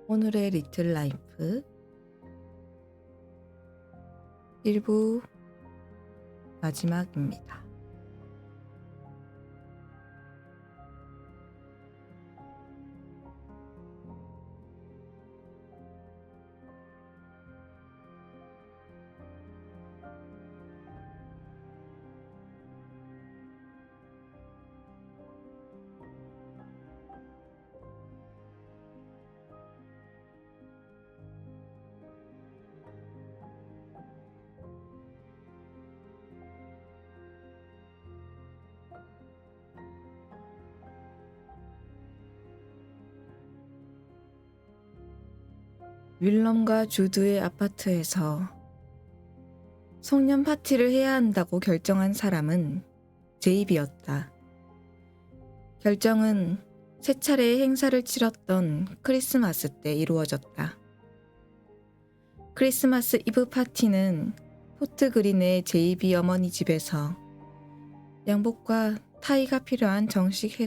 오늘의 리틀 라이프 1부 마지막입니다. 윌럼과 주드의 아파트에서 송년 파티를 해야 한다고 결정한 사람은 제이비였다. 결정은 세 차례의 행사를 치렀던 크리스마스 때 이루어졌다. 크리스마스 이브 파티는 포트 그린의 제이비 어머니 집에서 양복과 타이가 필요한 정식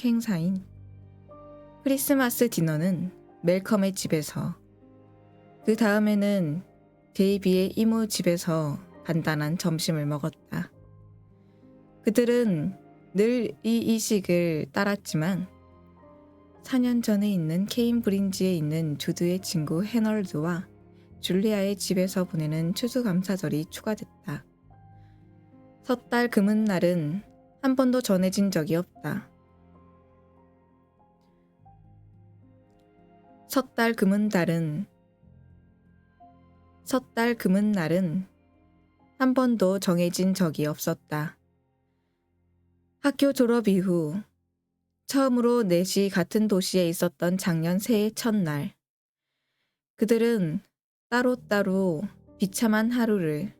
행사인 크리스마스 디너는 멜컴의 집에서, 그 다음에는 제이비의 이모 집에서 간단한 점심을 먹었다. 그들은 늘 이 이식을 따랐지만 4년 전에 있는 케임브리지에 있는 주드의 친구 해널드와 줄리아의 집에서 보내는 추수감사절이 추가됐다. 섣달 금은날은 한 번도 전해진 적이 없다. 섣달 금은날은 한 번도 정해진 적이 없었다. 학교 졸업 이후 처음으로 넷이 같은 도시에 있었던 작년 새해 첫날, 그들은 따로따로 비참한 하루를,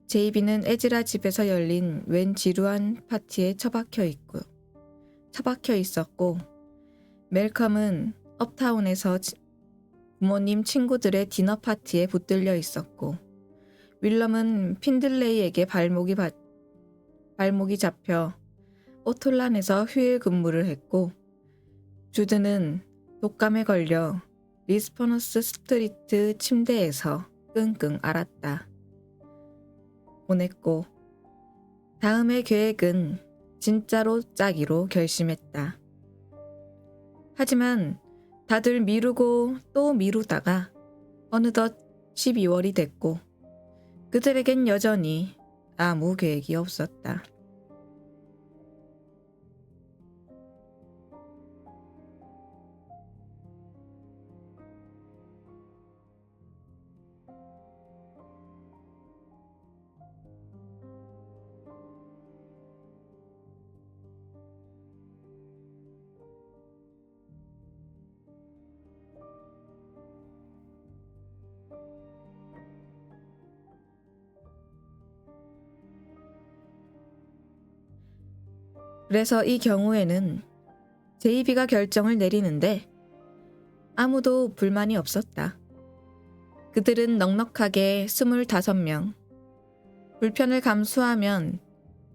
제이비는 에즈라 집에서 열린 웬 지루한 파티에 처박혀 있었고, 멜컴은 업타운에서 부모님 친구들의 디너 파티에 붙들려 있었고, 윌럼은 핀들레이에게 발목이 잡혀 오톨란에서 휴일 근무를 했고, 주드는 독감에 걸려 리스퍼너스 스트리트 침대에서 끙끙 앓았다. 보냈고, 다음의 계획은 진짜로 짜기로 결심했다. 하지만 다들 미루고 또 미루다가 어느덧 12월이 됐고, 그들에겐 여전히 아무 계획이 없었다. 그래서 이 경우에는 제이비가 결정을 내리는데 아무도 불만이 없었다. 그들은 넉넉하게 25명, 불편을 감수하면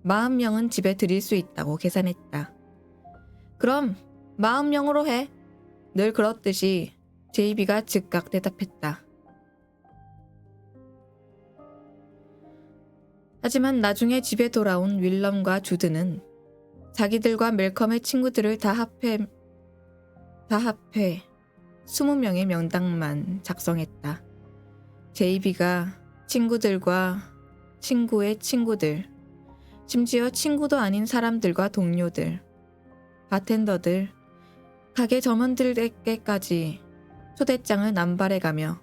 40명은 집에 들일 수 있다고 계산했다. 그럼 40명으로 해. 늘 그렇듯이 제이비가 즉각 대답했다. 하지만 나중에 집에 돌아온 윌럼과 주드는 자기들과 멜컴의 친구들을 다 합해 20명의 명단만 작성했다. 제이비가 친구들과 친구의 친구들, 심지어 친구도 아닌 사람들과 동료들, 바텐더들, 가게 점원들에게까지 초대장을 남발해가며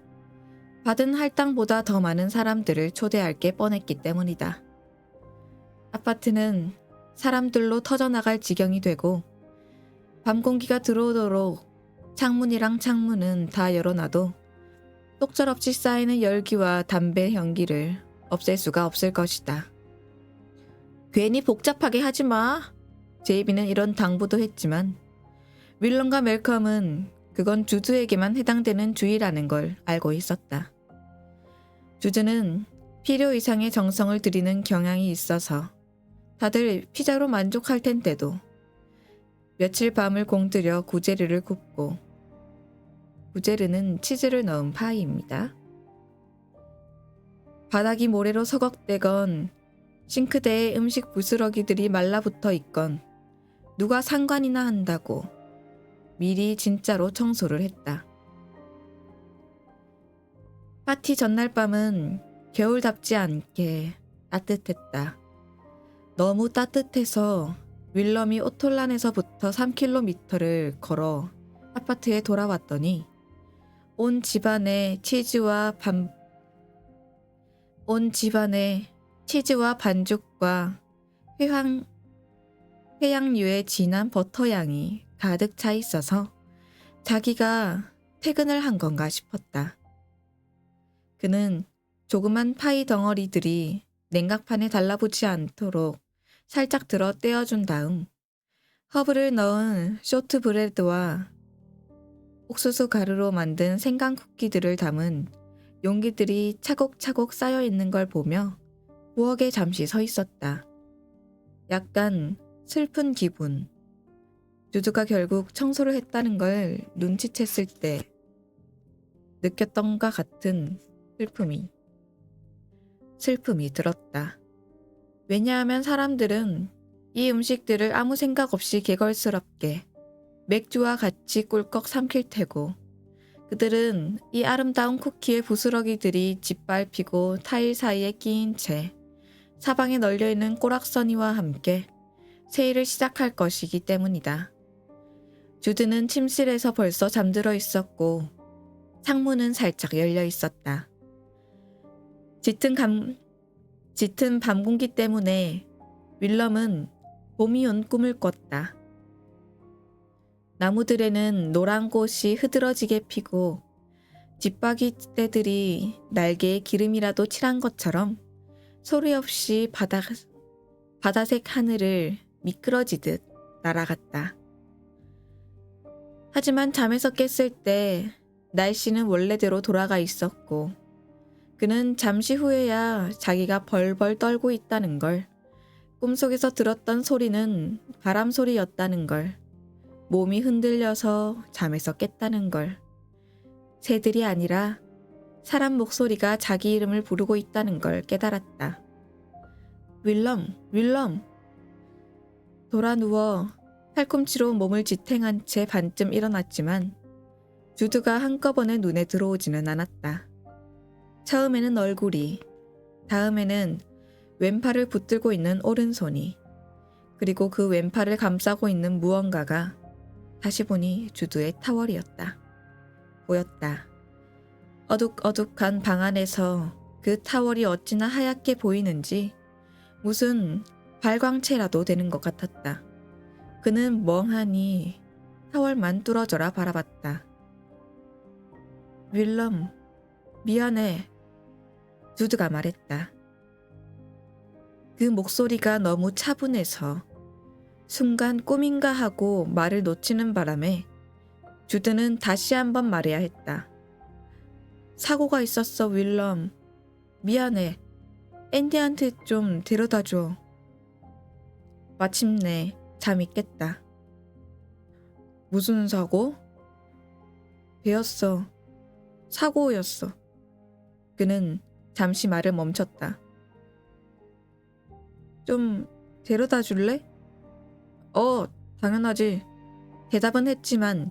받은 할당보다 더 많은 사람들을 초대할 게 뻔했기 때문이다. 아파트는 사람들로 터져나갈 지경이 되고, 밤 공기가 들어오도록 창문은 다 열어놔도 똑절없이 쌓이는 열기와 담배 연기를 없앨 수가 없을 것이다. 괜히 복잡하게 하지 마. 제이비는 이런 당부도 했지만 윌럼과 멜컴은 그건 주드에게만 해당되는 주의라는 걸 알고 있었다. 주드는 필요 이상의 정성을 들이는 경향이 있어서 다들 피자로 만족할 텐데도 며칠 밤을 공들여 구제르를 굽고, 구제르는 치즈를 넣은 파이입니다. 바닥이 모래로 서걱대건 싱크대에 음식 부스러기들이 말라붙어 있건 누가 상관이나 한다고 미리 진짜로 청소를 했다. 파티 전날 밤은 겨울답지 않게 따뜻했다. 너무 따뜻해서 윌럼이 오톨란에서부터 3km를 걸어 아파트에 돌아왔더니 온 집안에 치즈와 반죽과 회양류의 진한 버터향이 가득 차 있어서 자기가 퇴근을 한 건가 싶었다. 그는 조그만 파이 덩어리들이 냉각판에 달라붙지 않도록 살짝 들어 떼어준 다음 허브를 넣은 쇼트브레드와 옥수수 가루로 만든 생강 쿠키들을 담은 용기들이 차곡차곡 쌓여 있는 걸 보며 부엌에 잠시 서 있었다. 약간 슬픈 기분. 주주가 결국 청소를 했다는 걸 눈치챘을 때 느꼈던가 같은 슬픔이 들었다. 왜냐하면 사람들은 이 음식들을 아무 생각 없이 개걸스럽게 맥주와 같이 꿀꺽 삼킬 테고 그들은 이 아름다운 쿠키의 부스러기들이 짓밟히고 타일 사이에 끼인 채 사방에 널려있는 꼬락서니와 함께 세일을 시작할 것이기 때문이다. 주드는 침실에서 벌써 잠들어 있었고 창문은 살짝 열려 있었다. 짙은 밤 공기 때문에 윌럼은 봄이 온 꿈을 꿨다. 나무들에는 노란 꽃이 흐드러지게 피고 집박이떼들이 날개에 기름이라도 칠한 것처럼 소리 없이 바다색 하늘을 미끄러지듯 날아갔다. 하지만 잠에서 깼을 때 날씨는 원래대로 돌아가 있었고 그는 잠시 후에야 자기가 벌벌 떨고 있다는 걸, 꿈속에서 들었던 소리는 바람 소리였다는 걸, 몸이 흔들려서 잠에서 깼다는 걸, 새들이 아니라 사람 목소리가 자기 이름을 부르고 있다는 걸 깨달았다. 윌럼. 돌아 누워 팔꿈치로 몸을 지탱한 채 반쯤 일어났지만 주드가 한꺼번에 눈에 들어오지는 않았다. 처음에는 얼굴이, 다음에는 왼팔을 붙들고 있는 오른손이, 그리고 그 왼팔을 감싸고 있는 무언가가 다시 보니 주드의 타월이었다. 보였다. 어둑어둑한 방 안에서 그 타월이 어찌나 하얗게 보이는지 무슨 발광체라도 되는 것 같았다. 그는 멍하니 타월만 뚫어져라 바라봤다. 윌럼, 미안해. 주드가 말했다. 그 목소리가 너무 차분해서 순간 꿈인가 하고 말을 놓치는 바람에 주드는 다시 한번 말해야 했다. 사고가 있었어, 윌럼. 미안해. 앤디한테 좀 데려다줘. 마침내 잠이 깼다. 무슨 사고? 배였어. 사고였어. 그는 잠시 말을 멈췄다. 좀 데려다 줄래? 당연하지. 대답은 했지만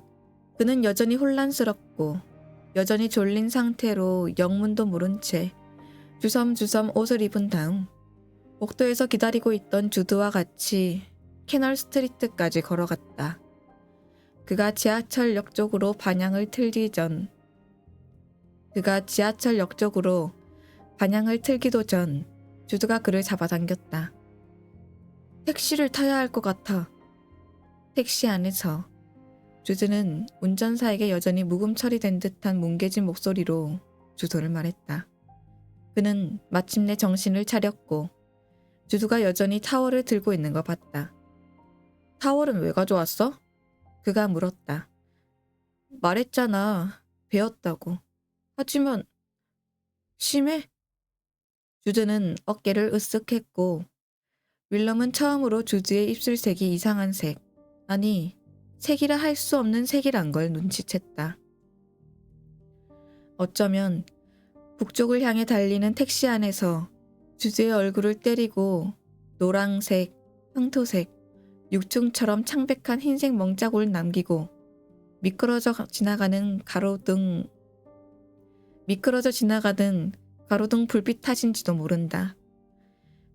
그는 여전히 혼란스럽고 여전히 졸린 상태로 영문도 모른 채 주섬주섬 옷을 입은 다음 복도에서 기다리고 있던 주드와 같이 캐널 스트리트까지 걸어갔다. 그가 지하철역 쪽으로 반향을 틀기도 전 주드가 그를 잡아당겼다. 택시를 타야 할 것 같아. 택시 안에서 주드는 운전사에게 여전히 묵음 처리된 듯한 뭉개진 목소리로 주소를 말했다. 그는 마침내 정신을 차렸고 주드가 여전히 타월을 들고 있는 걸 봤다. 타월은 왜 가져왔어? 그가 물었다. 말했잖아. 배웠다고. 하지만 심해? 주드는 어깨를 으쓱했고 윌럼은 처음으로 주드의 입술색이 이상한 색, 아니, 색이라 할 수 없는 색이란 걸 눈치챘다. 어쩌면 북쪽을 향해 달리는 택시 안에서 주주의 얼굴을 때리고 노랑색, 황토색, 육중처럼 창백한 흰색 멍자국을 남기고 미끄러져 지나가는 가로등 불빛 탓인지도 모른다.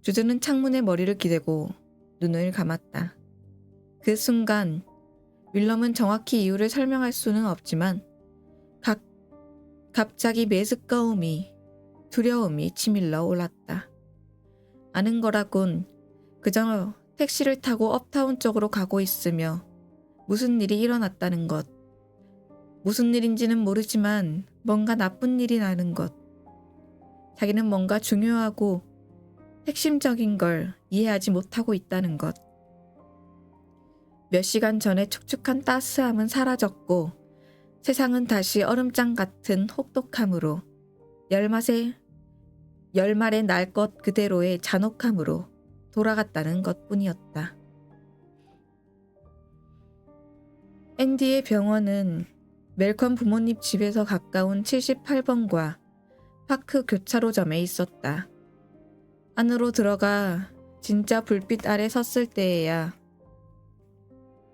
주주는 창문에 머리를 기대고 눈을 감았다. 그 순간 윌럼은 정확히 이유를 설명할 수는 없지만 갑자기 메스꺼움이, 두려움이 치밀러 올랐다. 아는 거라곤 그저 택시를 타고 업타운 쪽으로 가고 있으며 무슨 일이 일어났다는 것. 무슨 일인지는 모르지만 뭔가 나쁜 일이 나는 것. 자기는 뭔가 중요하고 핵심적인 걸 이해하지 못하고 있다는 것. 몇 시간 전에 축축한 따스함은 사라졌고 세상은 다시 얼음장 같은 혹독함으로 열말의 날 것 그대로의 잔혹함으로 돌아갔다는 것뿐이었다. 앤디의 병원은 멜컨 부모님 집에서 가까운 78번과 파크 교차로점에 있었다. 안으로 들어가 진짜 불빛 아래 섰을 때에야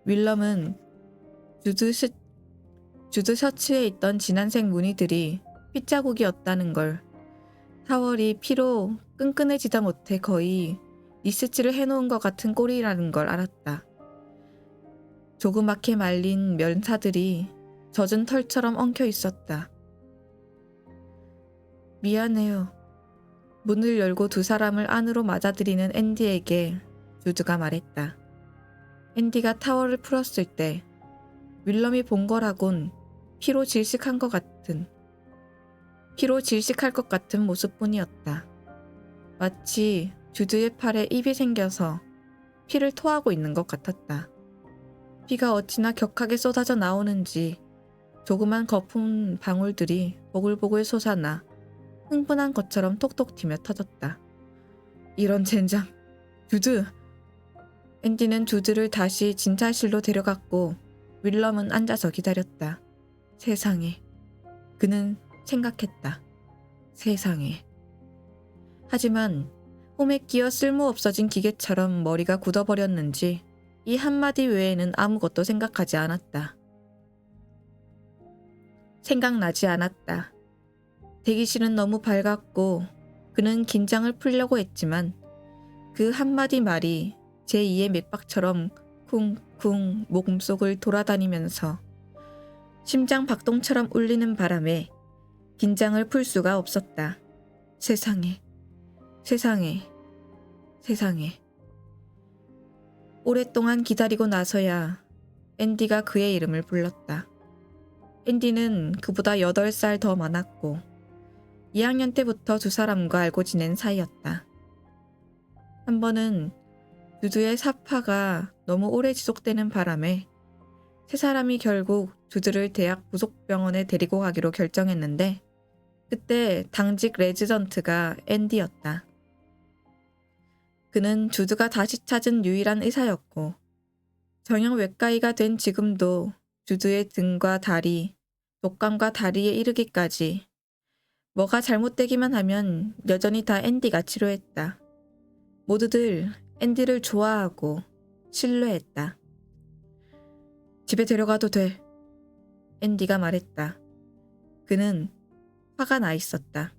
윌럼은 주드 셔츠에 있던 진한색 무늬들이 핏자국이었다는 걸, 타월이 피로 끈끈해지다 못해 거의 리스치를 해놓은 것 같은 꼴이라는 걸 알았다. 조그맣게 말린 면사들이 젖은 털처럼 엉켜 있었다. 미안해요. 문을 열고 두 사람을 안으로 맞아들이는 앤디에게 주드가 말했다. 앤디가 타월을 풀었을 때 윌럼이 본 거라곤 피로 질식할 것 같은 모습뿐이었다. 마치 주드의 팔에 입이 생겨서 피를 토하고 있는 것 같았다. 피가 어찌나 격하게 쏟아져 나오는지 조그만 거품 방울들이 보글보글 솟아나 흥분한 것처럼 톡톡 튀며 터졌다. 이런 젠장! 주드! 앤디는 주드를 다시 진찰실로 데려갔고 윌럼은 앉아서 기다렸다. 세상에. 그는 생각했다. 세상에. 하지만 홈에 끼어 쓸모없어진 기계처럼 머리가 굳어버렸는지 이 한마디 외에는 아무것도 생각하지 않았다. 생각나지 않았다. 대기실은 너무 밝았고 그는 긴장을 풀려고 했지만 그 한마디 말이 제2의 맥박처럼 쿵쿵 몸속을 돌아다니면서 심장 박동처럼 울리는 바람에 긴장을 풀 수가 없었다. 세상에, 세상에, 세상에. 오랫동안 기다리고 나서야 앤디가 그의 이름을 불렀다. 앤디는 그보다 8살 더 많았고 2학년 때부터 두 사람과 알고 지낸 사이였다. 한 번은 주드의 사파가 너무 오래 지속되는 바람에 세 사람이 결국 주드를 대학 부속병원에 데리고 가기로 결정했는데 그때 당직 레지던트가 앤디였다. 그는 주드가 다시 찾은 유일한 의사였고 정형외과의가 된 지금도 주드의 등과 다리, 독감과 다리에 이르기까지 뭐가 잘못되기만 하면 여전히 다 앤디가 치료했다. 모두들 앤디를 좋아하고 신뢰했다. 집에 데려가도 돼. 앤디가 말했다. 그는 화가 나 있었다.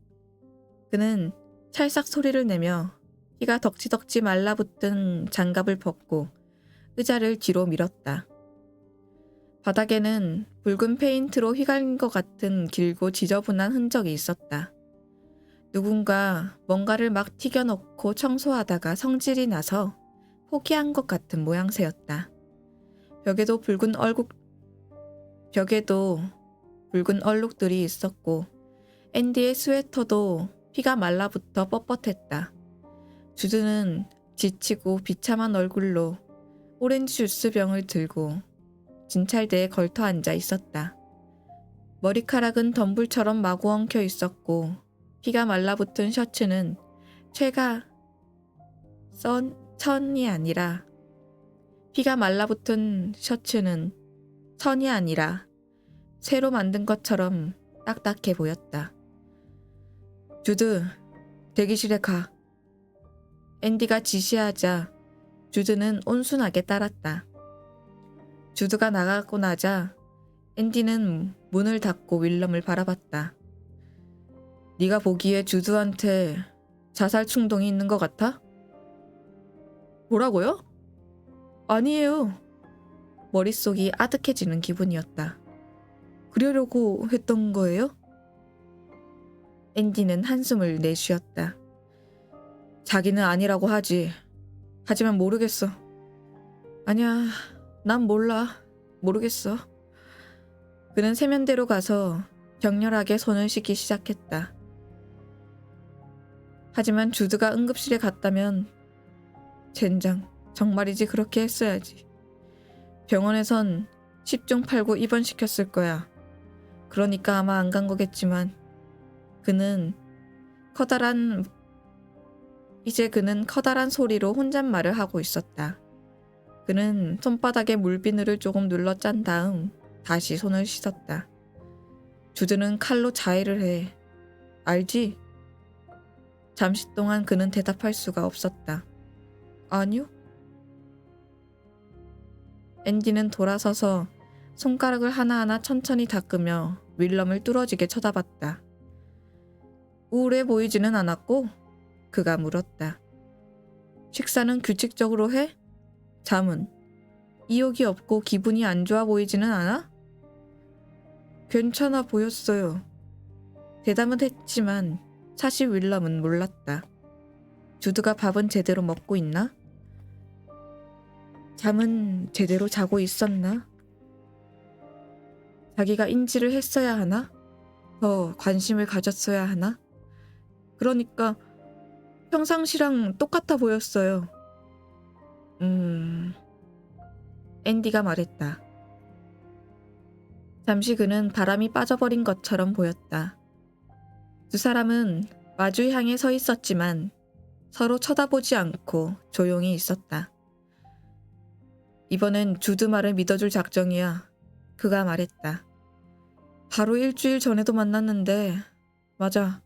그는 찰싹 소리를 내며 피가 덕지덕지 말라붙은 장갑을 벗고 의자를 뒤로 밀었다. 바닥에는 붉은 페인트로 휘갈린 것 같은 길고 지저분한 흔적이 있었다. 누군가 뭔가를 막 튀겨놓고 청소하다가 성질이 나서 포기한 것 같은 모양새였다. 벽에도 붉은 얼룩들이 있었고 앤디의 스웨터도 피가 말라붙어 뻣뻣했다. 주드는 지치고 비참한 얼굴로 오렌지 주스병을 들고 진찰대에 걸터 앉아 있었다. 머리카락은 덤불처럼 마구 엉켜 있었고 피가 말라붙은 셔츠는 천이 아니라 피가 말라붙은 셔츠는 천이 아니라 새로 만든 것처럼 딱딱해 보였다. 주드, 대기실에 가. 앤디가 지시하자 주드는 온순하게 따랐다. 주드가 나가고 나자 앤디는 문을 닫고 윌럼을 바라봤다. 네가 보기에 주드한테 자살 충동이 있는 것 같아? 뭐라고요? 아니에요. 머릿속이 아득해지는 기분이었다. 그러려고 했던 거예요? 앤디는 한숨을 내쉬었다. 자기는 아니라고 하지. 하지만 모르겠어. 아니야, 난 몰라. 모르겠어. 그는 세면대로 가서 격렬하게 손을 씻기 시작했다. 하지만 주드가 응급실에 갔다면 젠장, 정말이지 그렇게 했어야지. 병원에선 10중 8구 입원시켰을 거야. 그러니까 아마 안 간 거겠지만 이제 그는 커다란 소리로 혼잣말을 하고 있었다. 그는 손바닥에 물비누를 조금 눌러 짠 다음 다시 손을 씻었다. 주드는 칼로 자해를 해. 알지? 잠시 동안 그는 대답할 수가 없었다. 아니요? 앤디는 돌아서서 손가락을 하나하나 천천히 닦으며 윌럼을 뚫어지게 쳐다봤다. 우울해 보이지는 않았고 그가 물었다. 식사는 규칙적으로 해? 잠은? 이욕이 없고 기분이 안 좋아 보이지는 않아? 괜찮아 보였어요. 대답은 했지만 사실 윌럼은 몰랐다. 주드가 밥은 제대로 먹고 있나? 잠은 제대로 자고 있었나? 자기가 인지를 했어야 하나? 더 관심을 가졌어야 하나? 그러니까 평상시랑 똑같아 보였어요. 앤디가 말했다. 잠시 그는 바람이 빠져버린 것처럼 보였다. 두 사람은 마주 향해 서 있었지만 서로 쳐다보지 않고 조용히 있었다. 이번엔 주드 말을 믿어줄 작정이야. 그가 말했다. 바로 일주일 전에도 만났는데 맞아.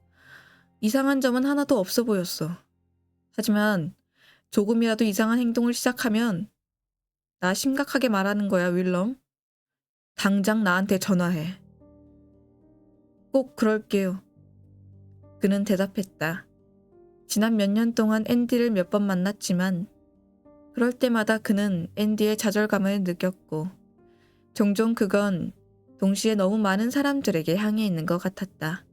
이상한 점은 하나도 없어 보였어. 하지만 조금이라도 이상한 행동을 시작하면 나 심각하게 말하는 거야, 윌럼. 당장 나한테 전화해. 꼭 그럴게요. 그는 대답했다. 지난 몇 년 동안 앤디를 몇 번 만났지만 그럴 때마다 그는 앤디의 좌절감을 느꼈고 종종 그건 동시에 너무 많은 사람들에게 향해 있는 것 같았다.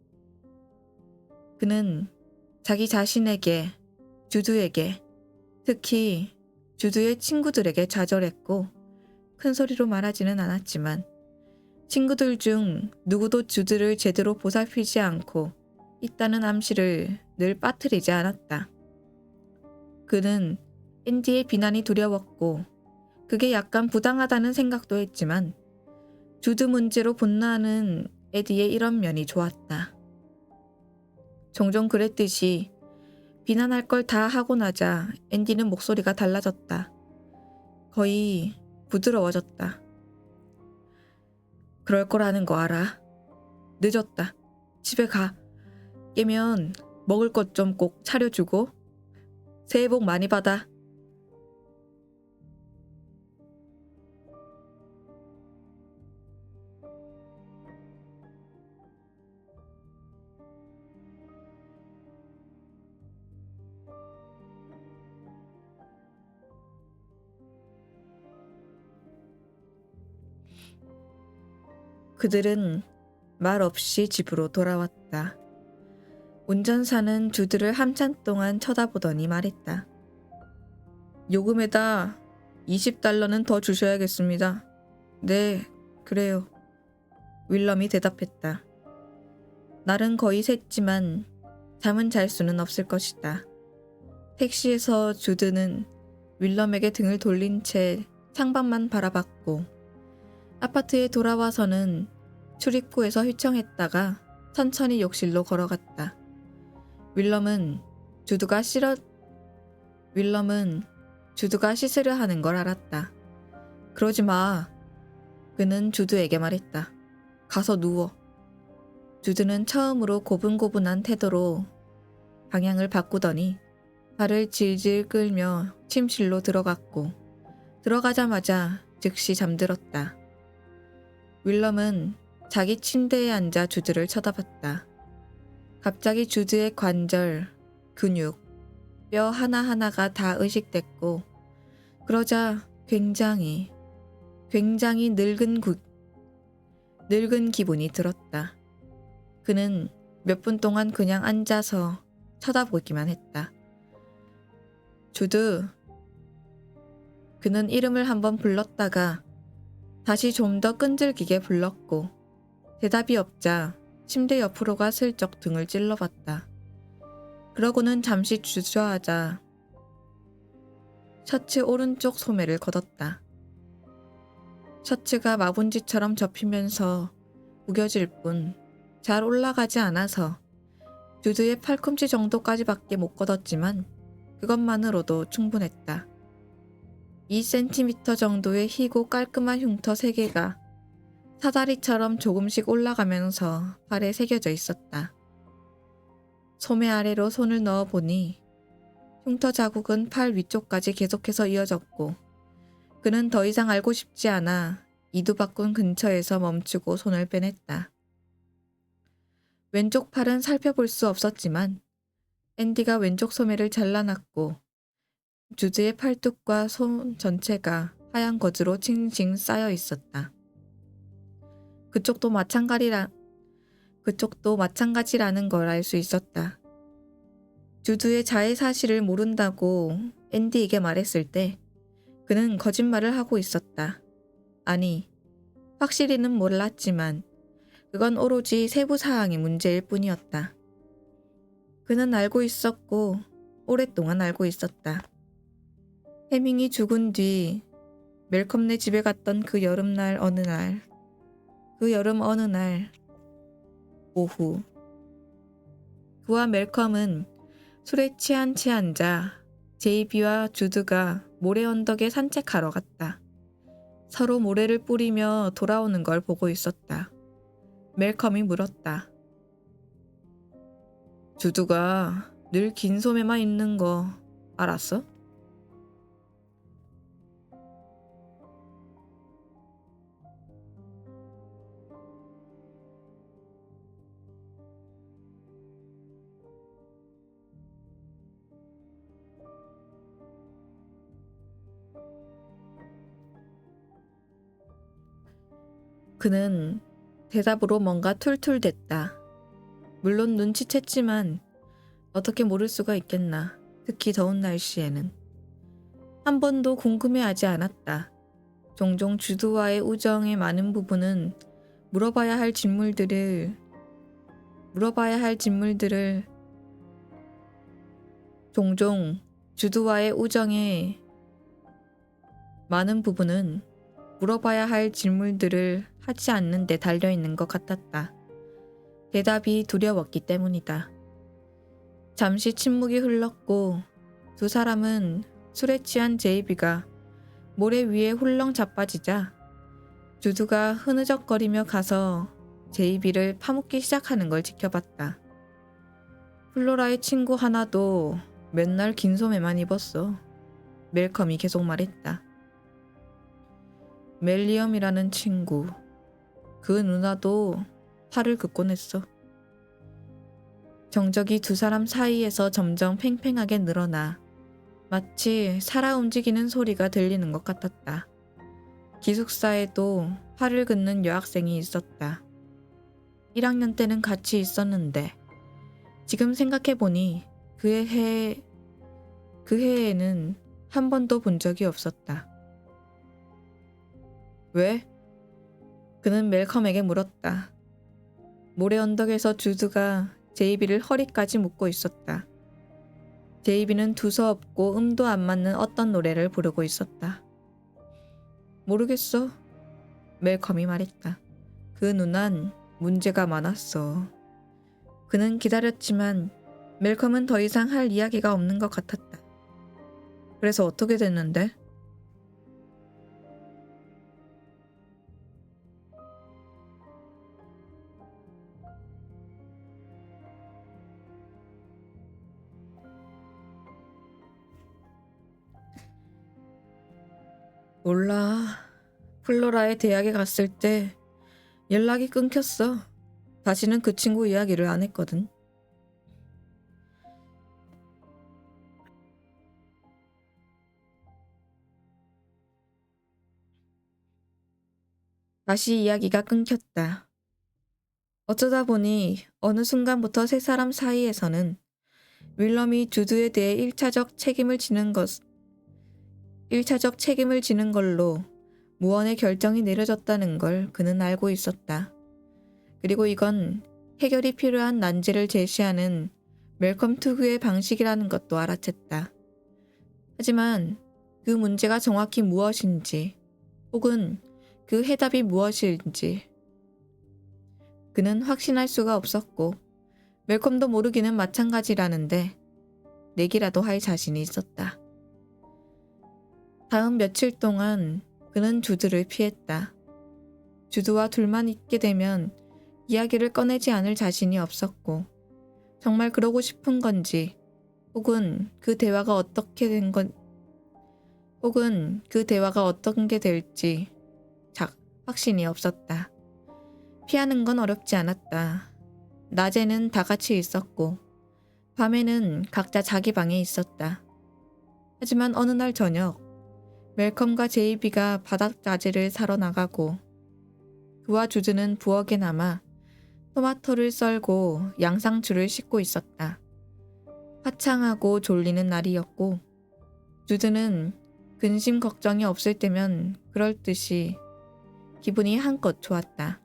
그는 자기 자신에게, 주드에게, 특히 주드의 친구들에게 좌절했고 큰 소리로 말하지는 않았지만 친구들 중 누구도 주드를 제대로 보살피지 않고 있다는 암시를 늘 빠뜨리지 않았다. 그는 앤디의 비난이 두려웠고 그게 약간 부당하다는 생각도 했지만 주드 문제로 분노하는 에디의 이런 면이 좋았다. 종종 그랬듯이 비난할 걸 다 하고 나자 앤디는 목소리가 달라졌다. 거의 부드러워졌다. 그럴 거라는 거 알아. 늦었다. 집에 가. 깨면 먹을 것 좀 꼭 차려주고. 새해 복 많이 받아. 그들은 말 없이 집으로 돌아왔다. 운전사는 주드를 한참 동안 쳐다보더니 말했다. 요금에다 $20는 더 주셔야겠습니다. 네, 그래요. 윌럼이 대답했다. 날은 거의 샜지만 잠은 잘 수는 없을 것이다. 택시에서 주드는 윌럼에게 등을 돌린 채 창밖만 바라봤고 아파트에 돌아와서는 출입구에서 휘청했다가 천천히 욕실로 걸어갔다. 윌럼은 주드가 씻으려 하는 걸 알았다. 그러지 마. 그는 주드에게 말했다. 가서 누워. 주드는 처음으로 고분고분한 태도로 방향을 바꾸더니 발을 질질 끌며 침실로 들어갔고 들어가자마자 즉시 잠들었다. 윌럼은 자기 침대에 앉아 주드를 쳐다봤다. 갑자기 주드의 관절, 근육, 뼈 하나하나가 다 의식됐고 그러자 굉장히 늙은 기분이 들었다. 그는 몇 분 동안 그냥 앉아서 쳐다보기만 했다. 주드. 그는 이름을 한번 불렀다가 다시 좀 더 끈질기게 불렀고 대답이 없자 침대 옆으로가 슬쩍 등을 찔러봤다. 그러고는 잠시 주저하자 셔츠 오른쪽 소매를 걷었다. 셔츠가 마분지처럼 접히면서 구겨질 뿐 잘 올라가지 않아서 주드의 팔꿈치 정도까지밖에 못 걷었지만 그것만으로도 충분했다. 2cm 정도의 희고 깔끔한 흉터 3개가 사다리처럼 조금씩 올라가면서 발에 새겨져 있었다. 소매 아래로 손을 넣어보니 흉터 자국은 팔 위쪽까지 계속해서 이어졌고 그는 더 이상 알고 싶지 않아 이두박근 근처에서 멈추고 손을 빼냈다. 왼쪽 팔은 살펴볼 수 없었지만 앤디가 왼쪽 소매를 잘라놨고 주드의 팔뚝과 손 전체가 하얀 거즈로 칭칭 쌓여 있었다. 그쪽도 마찬가지라는 걸 알 수 있었다. 주드의 자해 사실을 모른다고 앤디에게 말했을 때 그는 거짓말을 하고 있었다. 아니, 확실히는 몰랐지만 그건 오로지 세부 사항의 문제일 뿐이었다. 그는 알고 있었고 오랫동안 알고 있었다. 해밍이 죽은 뒤 멜컴네 집에 갔던 그 여름 어느 날 오후 그와 멜컴은 술에 취한 채 앉아 제이비와 주드가 모래 언덕에 산책하러 갔다. 서로 모래를 뿌리며 돌아오는 걸 보고 있었다. 멜컴이 물었다. 주드가 늘 긴 소매만 입는 거 알았어? 그는 대답으로 뭔가 툴툴댔다. 물론 눈치챘지만 어떻게 모를 수가 있겠나. 특히 더운 날씨에는. 한 번도 궁금해하지 않았다. 종종 주드와의 우정의 많은 부분은 물어봐야 할 질문들을 종종 주드와의 우정의 많은 부분은 물어봐야 할 질문들을 하지 않는 데 달려있는 것 같았다. 대답이 두려웠기 때문이다. 잠시 침묵이 흘렀고 두 사람은 술에 취한 제이비가 모래 위에 훌렁 자빠지자 주드가 흐느적거리며 가서 제이비를 파묻기 시작하는 걸 지켜봤다. 플로라의 친구 하나도 맨날 긴 소매만 입었어. 멜컴이 계속 말했다. 멜리엄이라는 친구. 그 누나도 팔을 긋곤 했어. 정적이 두 사람 사이에서 점점 팽팽하게 늘어나 마치 살아 움직이는 소리가 들리는 것 같았다. 기숙사에도 팔을 긋는 여학생이 있었다. 1학년 때는 같이 있었는데 지금 생각해보니 그 해에는 한 번도 본 적이 없었다. 왜? 그는 멜컴에게 물었다. 모래 언덕에서 주드가 제이비를 허리까지 묶고 있었다. 제이비는 두서없고 음도 안 맞는 어떤 노래를 부르고 있었다. 모르겠어. 멜컴이 말했다. 그 누난 문제가 많았어. 그는 기다렸지만 멜컴은 더 이상 할 이야기가 없는 것 같았다. 그래서 어떻게 됐는데? 몰라. 플로라의 대학에 갔을 때 연락이 끊겼어. 다시는 그 친구 이야기를 안 했거든. 다시 이야기가 끊겼다. 어쩌다 보니 어느 순간부터 세 사람 사이에서는 윌럼이 주드에 대해 1차적 책임을 지는 걸로 무언의 결정이 내려졌다는 걸 그는 알고 있었다. 그리고 이건 해결이 필요한 난제를 제시하는 멜컴 투구의 방식이라는 것도 알아챘다. 하지만 그 문제가 정확히 무엇인지 혹은 그 해답이 무엇일지 그는 확신할 수가 없었고 멜컴도 모르기는 마찬가지라는데 내기라도 할 자신이 있었다. 다음 며칠 동안 그는 주드를 피했다. 주드와 둘만 있게 되면 이야기를 꺼내지 않을 자신이 없었고 정말 그러고 싶은 건지 혹은 그 대화가 어떤 게 될지 확신이 없었다. 피하는 건 어렵지 않았다. 낮에는 다 같이 있었고 밤에는 각자 자기 방에 있었다. 하지만 어느 날 저녁 멜컴과 제이비가 바닥 자재를 사러 나가고 그와 주드는 부엌에 남아 토마토를 썰고 양상추를 씻고 있었다. 화창하고 졸리는 날이었고 주드는 근심 걱정이 없을 때면 그럴듯이 기분이 한껏 좋았다.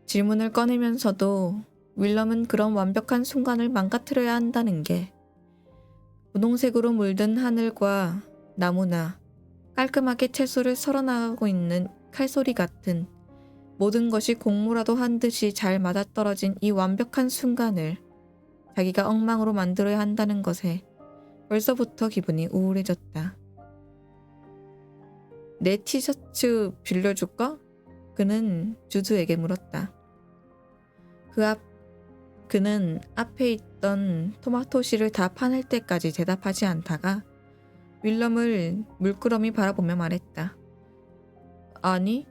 질문을 꺼내면서도 윌럼은 그런 완벽한 순간을 망가뜨려야 한다는 게 분홍색으로 물든 하늘과 나무나 깔끔하게 채소를 썰어나가고 있는 칼소리 같은 모든 것이 공모라도 한 듯이 잘 맞아떨어진 이 완벽한 순간을 자기가 엉망으로 만들어야 한다는 것에 벌써부터 기분이 우울해졌다. 내 티셔츠 빌려줄까? 그는 주드에게 물었다. 그는 앞에 있던 토마토 씨를 다 파낼 때까지 대답하지 않다가 윌럼을 물끄러미 바라보며 말했다. 아니,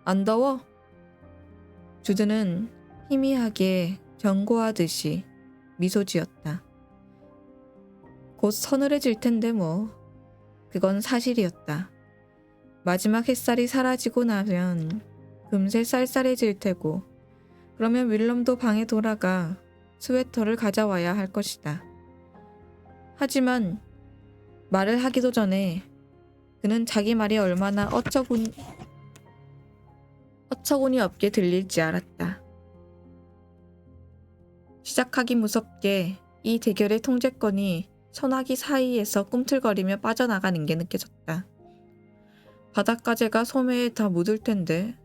안 더워? 주드는 희미하게 경고하듯이 미소 지었다. 곧 서늘해질 텐데 뭐. 그건 사실이었다. 마지막 햇살이 사라지고 나면 금세 쌀쌀해질 테고 그러면 윌럼도 방에 돌아가 스웨터를 가져와야 할 것이다. 하지만 말을 하기도 전에 그는 자기 말이 얼마나 어처구니 없게 들릴지 알았다. 시작하기 무섭게 이 대결의 통제권이 소나기 사이에서 꿈틀거리며 빠져나가는 게 느껴졌다. 바닷가재가 소매에 다 묻을 텐데.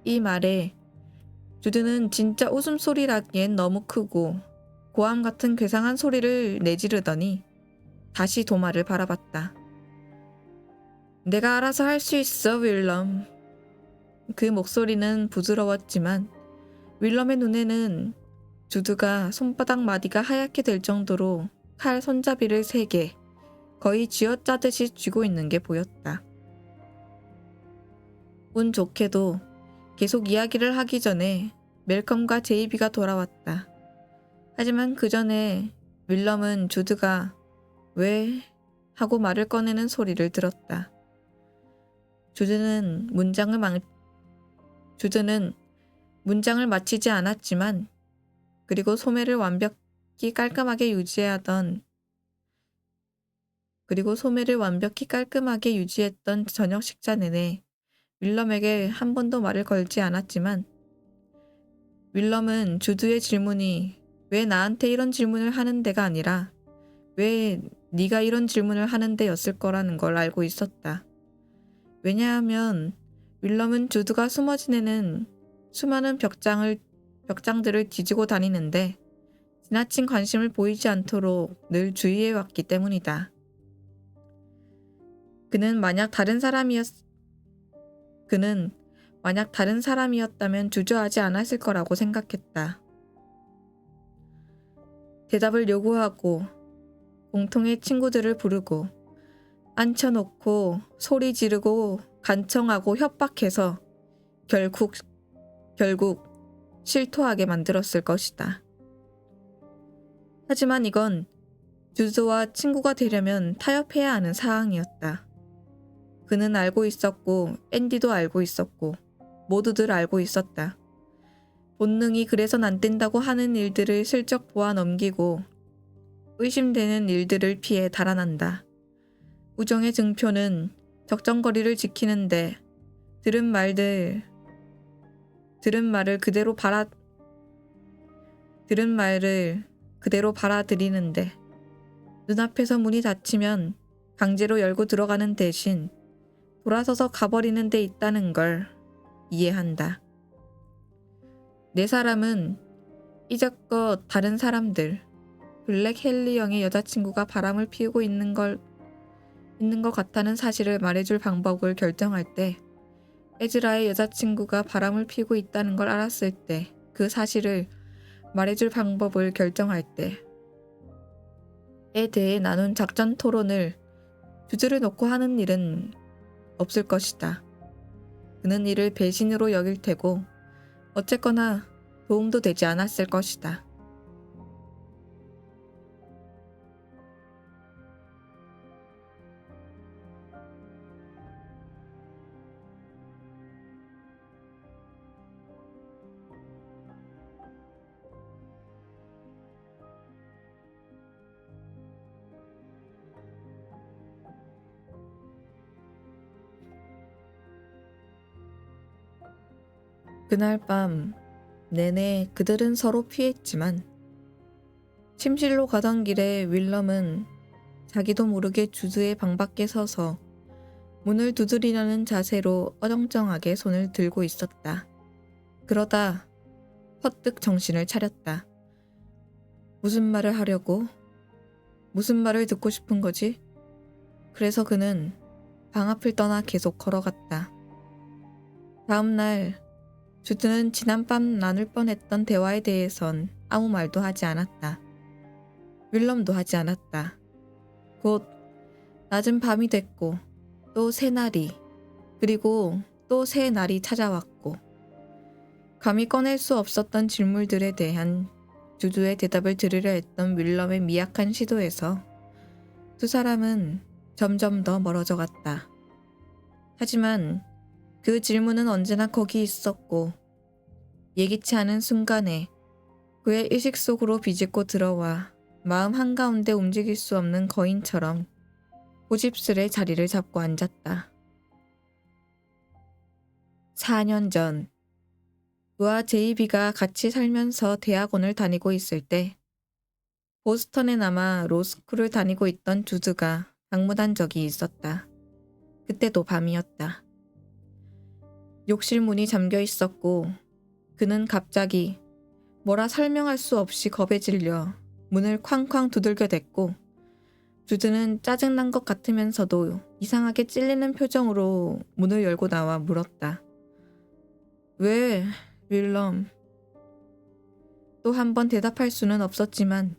이 말에 주드는 진짜 웃음소리라기엔 너무 크고 고함 같은 괴상한 소리를 내지르더니 다시 도마를 바라봤다. 내가 알아서 할 수 있어, 윌럼. 그 목소리는 부드러웠지만 윌럼의 눈에는 주드가 손바닥 마디가 하얗게 될 정도로 칼 손잡이를 3개 거의 쥐어짜듯이 쥐고 있는 게 보였다. 운 좋게도 계속 이야기를 하기 전에 멜컴과 제이비가 돌아왔다. 하지만 그 전에 윌럼은 주드가 왜? 하고 말을 꺼내는 소리를 들었다. 주드는 문장을 마치지 않았지만 그리고 소매를 완벽히 깔끔하게 유지했던 저녁 식사 내내 윌럼에게 한 번도 말을 걸지 않았지만 윌럼은 주드의 질문이 왜 나한테 이런 질문을 하는 데가 아니라 왜 네가 이런 질문을 하는 데였을 거라는 걸 알고 있었다. 왜냐하면 윌럼은 주드가 숨어 지내는 수많은 벽장들을 뒤지고 다니는데 지나친 관심을 보이지 않도록 늘 주의해왔기 때문이다. 그는 만약 다른 사람이었다면 주저하지 않았을 거라고 생각했다. 대답을 요구하고 공통의 친구들을 부르고 앉혀놓고 소리 지르고 간청하고 협박해서 결국 실토하게 만들었을 것이다. 하지만 이건 주드와 친구가 되려면 타협해야 하는 사항이었다. 그는 알고 있었고 앤디도 알고 있었고 모두들 알고 있었다. 본능이 그래선 안 된다고 하는 일들을 슬쩍 보아 넘기고 의심되는 일들을 피해 달아난다. 우정의 증표는 적정거리를 지키는데 들은 말을 그대로 받아들이는데 눈앞에서 문이 닫히면 강제로 열고 들어가는 대신 돌아서서 가버리는 데 있다는 걸 이해한다. 내 사람은 이제껏 다른 사람들, 블랙 헨리 영의 여자친구가 바람을 피우고 있는 것 같다는 사실을 말해줄 방법을 결정할 때, 에즈라의 여자친구가 바람을 피우고 있다는 걸 알았을 때, 그 사실을 말해줄 방법을 결정할 때에 대해 나눈 작전 토론을 주제를 놓고 하는 일은 없을 것이다. 그는 이를 배신으로 여길 테고 어쨌거나 도움도 되지 않았을 것이다. 그날 밤 내내 그들은 서로 피했지만 침실로 가던 길에 윌럼은 자기도 모르게 주드의 방 밖에 서서 문을 두드리려는 자세로 어정쩡하게 손을 들고 있었다. 그러다 퍼뜩 정신을 차렸다. 무슨 말을 하려고? 무슨 말을 듣고 싶은 거지? 그래서 그는 방 앞을 떠나 계속 걸어갔다. 다음 날 주드는 지난밤 나눌 뻔했던 대화에 대해선 아무 말도 하지 않았다. 윌럼도 하지 않았다. 곧 낮은 밤이 됐고 또 새 날이 그리고 또 새 날이 찾아왔고 감히 꺼낼 수 없었던 질문들에 대한 주드의 대답을 들으려 했던 윌럼의 미약한 시도에서 두 사람은 점점 더 멀어져 갔다. 하지만 그 질문은 언제나 거기 있었고 예기치 않은 순간에 그의 의식 속으로 비집고 들어와 마음 한가운데 움직일 수 없는 거인처럼 고집스레 자리를 잡고 앉았다. 4년 전 그와 제이비가 같이 살면서 대학원을 다니고 있을 때 보스턴에 남아 로스쿨을 다니고 있던 주드가 방문한 적이 있었다. 그때도 밤이었다. 욕실 문이 잠겨 있었고 그는 갑자기 뭐라 설명할 수 없이 겁에 질려 문을 쾅쾅 두들겨 댔고 주드는 짜증난 것 같으면서도 이상하게 찔리는 표정으로 문을 열고 나와 물었다. 왜, 윌럼? 또 한 번 대답할 수는 없었지만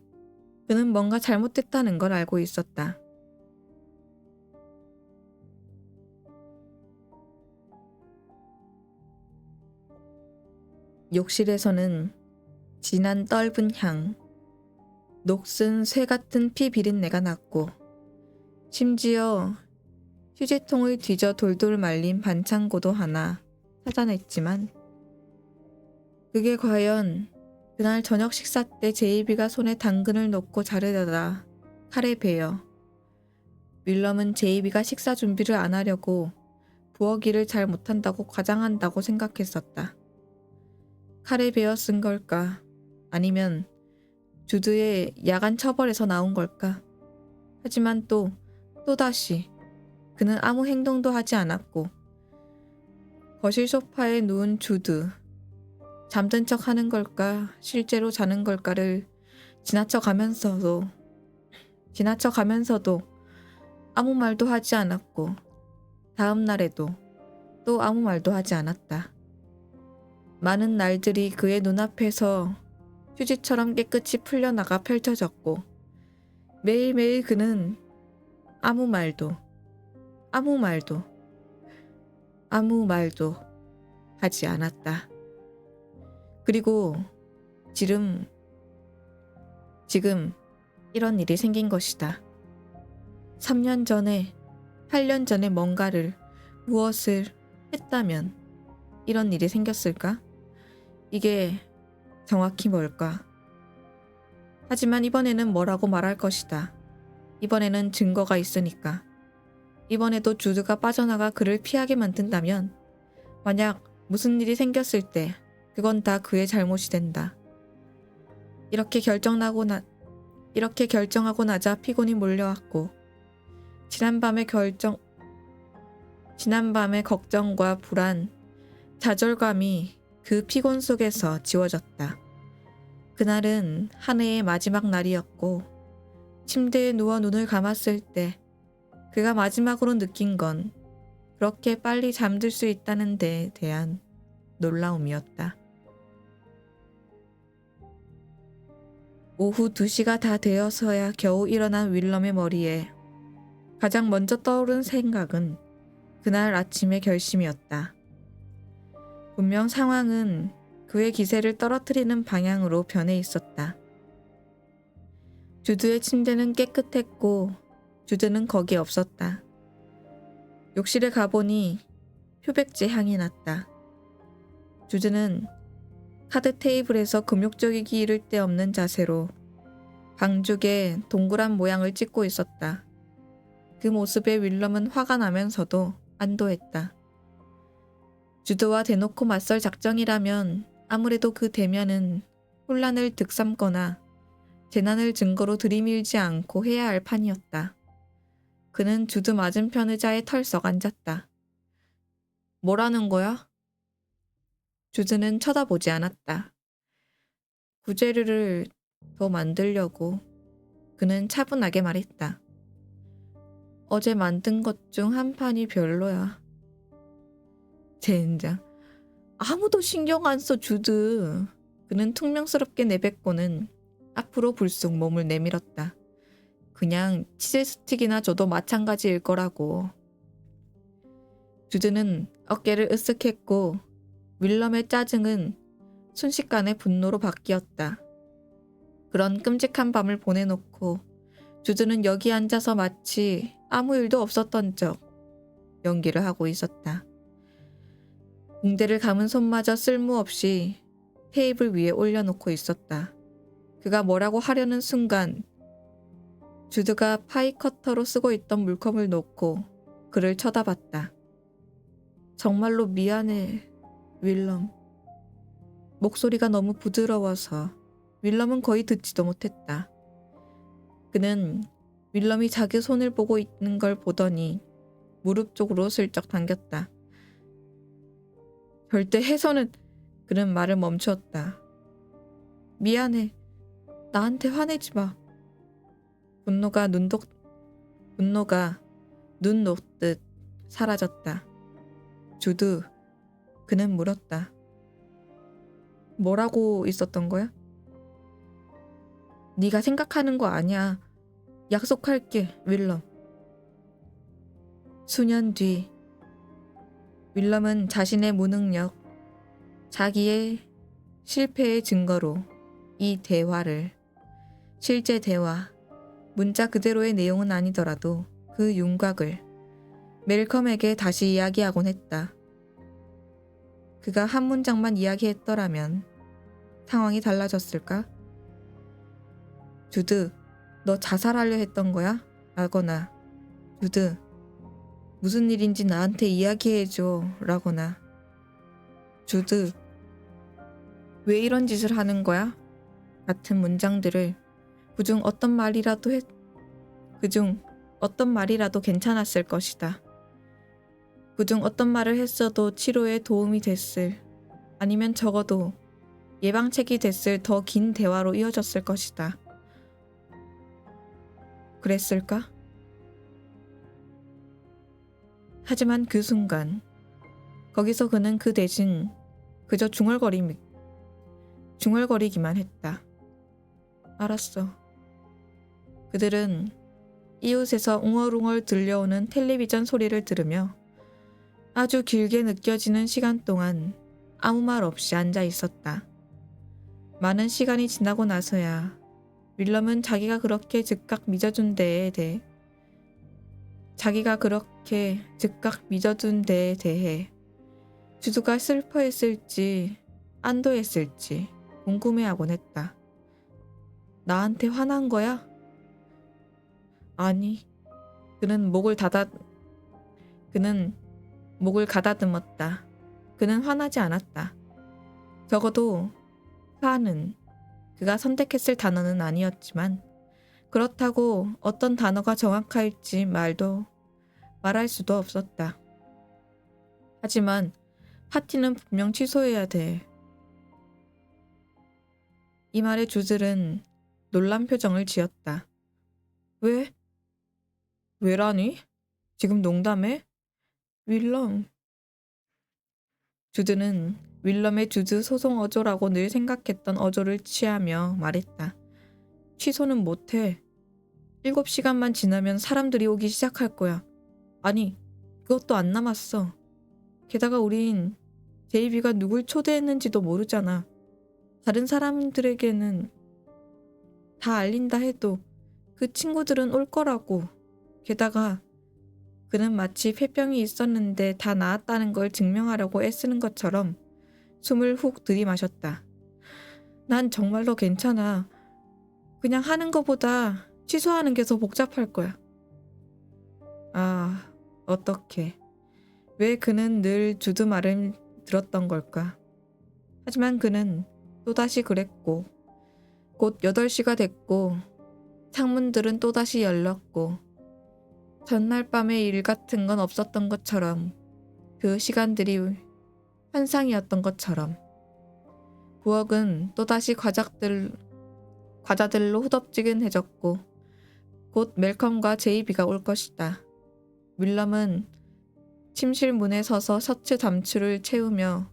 그는 뭔가 잘못됐다는 걸 알고 있었다. 욕실에서는 진한 떫은 향, 녹슨 쇠 같은 피 비린내가 났고 심지어 휴지통을 뒤져 돌돌 말린 반창고도 하나 찾아냈지만 그게 과연 그날 저녁 식사 때 제이비가 손에 당근을 놓고 자르려다 칼에 베어 윌럼은 제이비가 식사 준비를 안 하려고 부엌일을 잘 못한다고 과장한다고 생각했었다. 칼에 베어 쓴 걸까? 아니면 주드의 야간 처벌에서 나온 걸까? 하지만 또다시 그는 아무 행동도 하지 않았고 거실 소파에 누운 주드, 잠든 척 하는 걸까? 실제로 자는 걸까를 지나쳐 가면서도 아무 말도 하지 않았고 다음 날에도 또 아무 말도 하지 않았다. 많은 날들이 그의 눈앞에서 휴지처럼 깨끗이 풀려나가 펼쳐졌고 매일매일 그는 아무 말도 아무 말도, 아무 말도 하지 않았다. 그리고 지금 이런 일이 생긴 것이다. 3년 전에, 8년 전에 무엇을 했다면 이런 일이 생겼을까? 이게 정확히 뭘까? 하지만 이번에는 뭐라고 말할 것이다. 이번에는 증거가 있으니까. 이번에도 주드가 빠져나가 그를 피하게 만든다면 만약 무슨 일이 생겼을 때 그건 다 그의 잘못이 된다. 이렇게 결정하고 나자 피곤이 몰려왔고 지난밤의 걱정과 불안, 좌절감이 그 피곤 속에서 지워졌다. 그날은 한 해의 마지막 날이었고 침대에 누워 눈을 감았을 때 그가 마지막으로 느낀 건 그렇게 빨리 잠들 수 있다는 데에 대한 놀라움이었다. 오후 2시가 다 되어서야 겨우 일어난 윌럼의 머리에 가장 먼저 떠오른 생각은 그날 아침의 결심이었다. 분명 상황은 그의 기세를 떨어뜨리는 방향으로 변해 있었다. 주드의 침대는 깨끗했고 주드는 거기에 없었다. 욕실에 가보니 표백제 향이 났다. 주드는 카드 테이블에서 금욕적이기 이를 데 없는 자세로 방죽에 동그란 모양을 찍고 있었다. 그 모습에 윌럼은 화가 나면서도 안도했다. 주드와 대놓고 맞설 작정이라면 아무래도 그 대면은 혼란을 득삼거나 재난을 증거로 들이밀지 않고 해야 할 판이었다. 그는 주드 맞은편 의자에 털썩 앉았다. 뭐라는 거야? 주드는 쳐다보지 않았다. 구제르를 더 만들려고 그는 차분하게 말했다. 어제 만든 것 중 한 판이 별로야. 젠장. 아무도 신경 안 써, 주드. 그는 퉁명스럽게 내뱉고는 앞으로 불쑥 몸을 내밀었다. 그냥 치즈 스틱이나 줘도 마찬가지일 거라고. 주드는 어깨를 으쓱했고 윌럼의 짜증은 순식간에 분노로 바뀌었다. 그런 끔찍한 밤을 보내놓고 주드는 여기 앉아서 마치 아무 일도 없었던 척 연기를 하고 있었다. 붕대를 감은 손마저 쓸모없이 테이블 위에 올려놓고 있었다. 그가 뭐라고 하려는 순간 주드가 파이 커터로 쓰고 있던 물컵을 놓고 그를 쳐다봤다. 정말로 미안해, 윌럼. 목소리가 너무 부드러워서 윌럼은 거의 듣지도 못했다. 그는 윌럼이 자기 손을 보고 있는 걸 보더니 무릎 쪽으로 슬쩍 당겼다. 절대 해서는. 그는 말을 멈추었다. 미안해. 나한테 화내지 마. 분노가 눈 녹듯 사라졌다. 주드, 그는 물었다. 뭐라고 있었던 거야? 네가 생각하는 거 아니야. 약속할게, 윌럼. 수년 뒤 윌럼은 자신의 무능력, 자기의 실패의 증거로 이 대화를, 실제 대화, 문자 그대로의 내용은 아니더라도 그 윤곽을 멜컴에게 다시 이야기하곤 했다. 그가 한 문장만 이야기했더라면 상황이 달라졌을까? 주드, 너 자살하려 했던 거야? 라거나, 주드, 무슨 일인지 나한테 이야기해줘. 라거나, 주드, 왜 이런 짓을 하는 거야? 같은 문장들을 그중 어떤 말이라도 괜찮았을 것이다. 그중 어떤 말을 했어도 치료에 도움이 됐을, 아니면 적어도 예방책이 됐을 더 긴 대화로 이어졌을 것이다. 그랬을까? 하지만 그 순간 거기서 그는 그 대신 그저 중얼거리기만 했다. 알았어. 그들은 이웃에서 웅얼웅얼 들려오는 텔레비전 소리를 들으며 아주 길게 느껴지는 시간 동안 아무 말 없이 앉아 있었다. 많은 시간이 지나고 나서야 윌럼은 자기가 그렇게 즉각 믿어준 데에 대해 주두가 슬퍼했을지 안도했을지 궁금해하곤 했다. 나한테 화난 거야? 아니, 그는 목을 가다듬었다. 그는 화나지 않았다. 적어도 화는 그가 선택했을 단어는 아니었지만 그렇다고 어떤 단어가 정확할지 말할 수도 없었다. 하지만 파티는 분명 취소해야 돼. 이 말에 주들은 놀란 표정을 지었다. 왜? 왜라니? 지금 농담해? 윌럼. 주드는 윌럼의 주드 소송 어조라고 늘 생각했던 어조를 취하며 말했다. 취소는 못해. 7시간만 지나면 사람들이 오기 시작할 거야. 아니, 그것도 안 남았어. 게다가 우린 제이비가 누굴 초대했는지도 모르잖아. 다른 사람들에게는 다 알린다 해도 그 친구들은 올 거라고. 게다가 그는 마치 폐병이 있었는데 다 나았다는 걸 증명하려고 애쓰는 것처럼 숨을 훅 들이마셨다. 난 정말로 괜찮아. 그냥 하는 것보다 취소하는 게 더 복잡할 거야. 아, 어떡해. 왜 그는 늘 주드 말을 들었던 걸까? 하지만 그는 또다시 그랬고 곧 8시가 됐고 창문들은 또다시 열렸고 전날 밤의 일 같은 건 없었던 것처럼 그 시간들이 환상이었던 것처럼 부엌은 또다시 과자들로 후덥지근해졌고 곧 멜컴과 제이비가 올 것이다. 윌럼은 침실 문에 서서 셔츠 담추를 채우며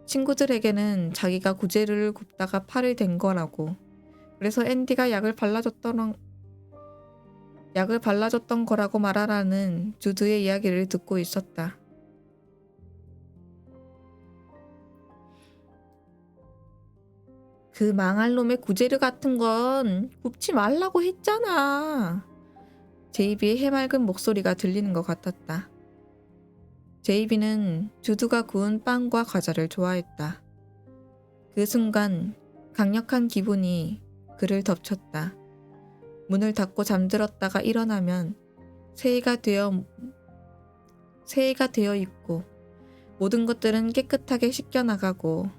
친구들에게는 자기가 구제를 굽다가 팔을 댄 거라고 그래서 앤디가 약을 발라줬던 거라고 말하라는 주드의 이야기를 듣고 있었다. 그 망할 놈의 구제르 같은 건 굽지 말라고 했잖아. 제이비의 해맑은 목소리가 들리는 것 같았다. 제이비는 주드가 구운 빵과 과자를 좋아했다. 그 순간 강력한 기분이 그를 덮쳤다. 문을 닫고 잠들었다가 일어나면 새해가 되어 있고 모든 것들은 깨끗하게 씻겨나가고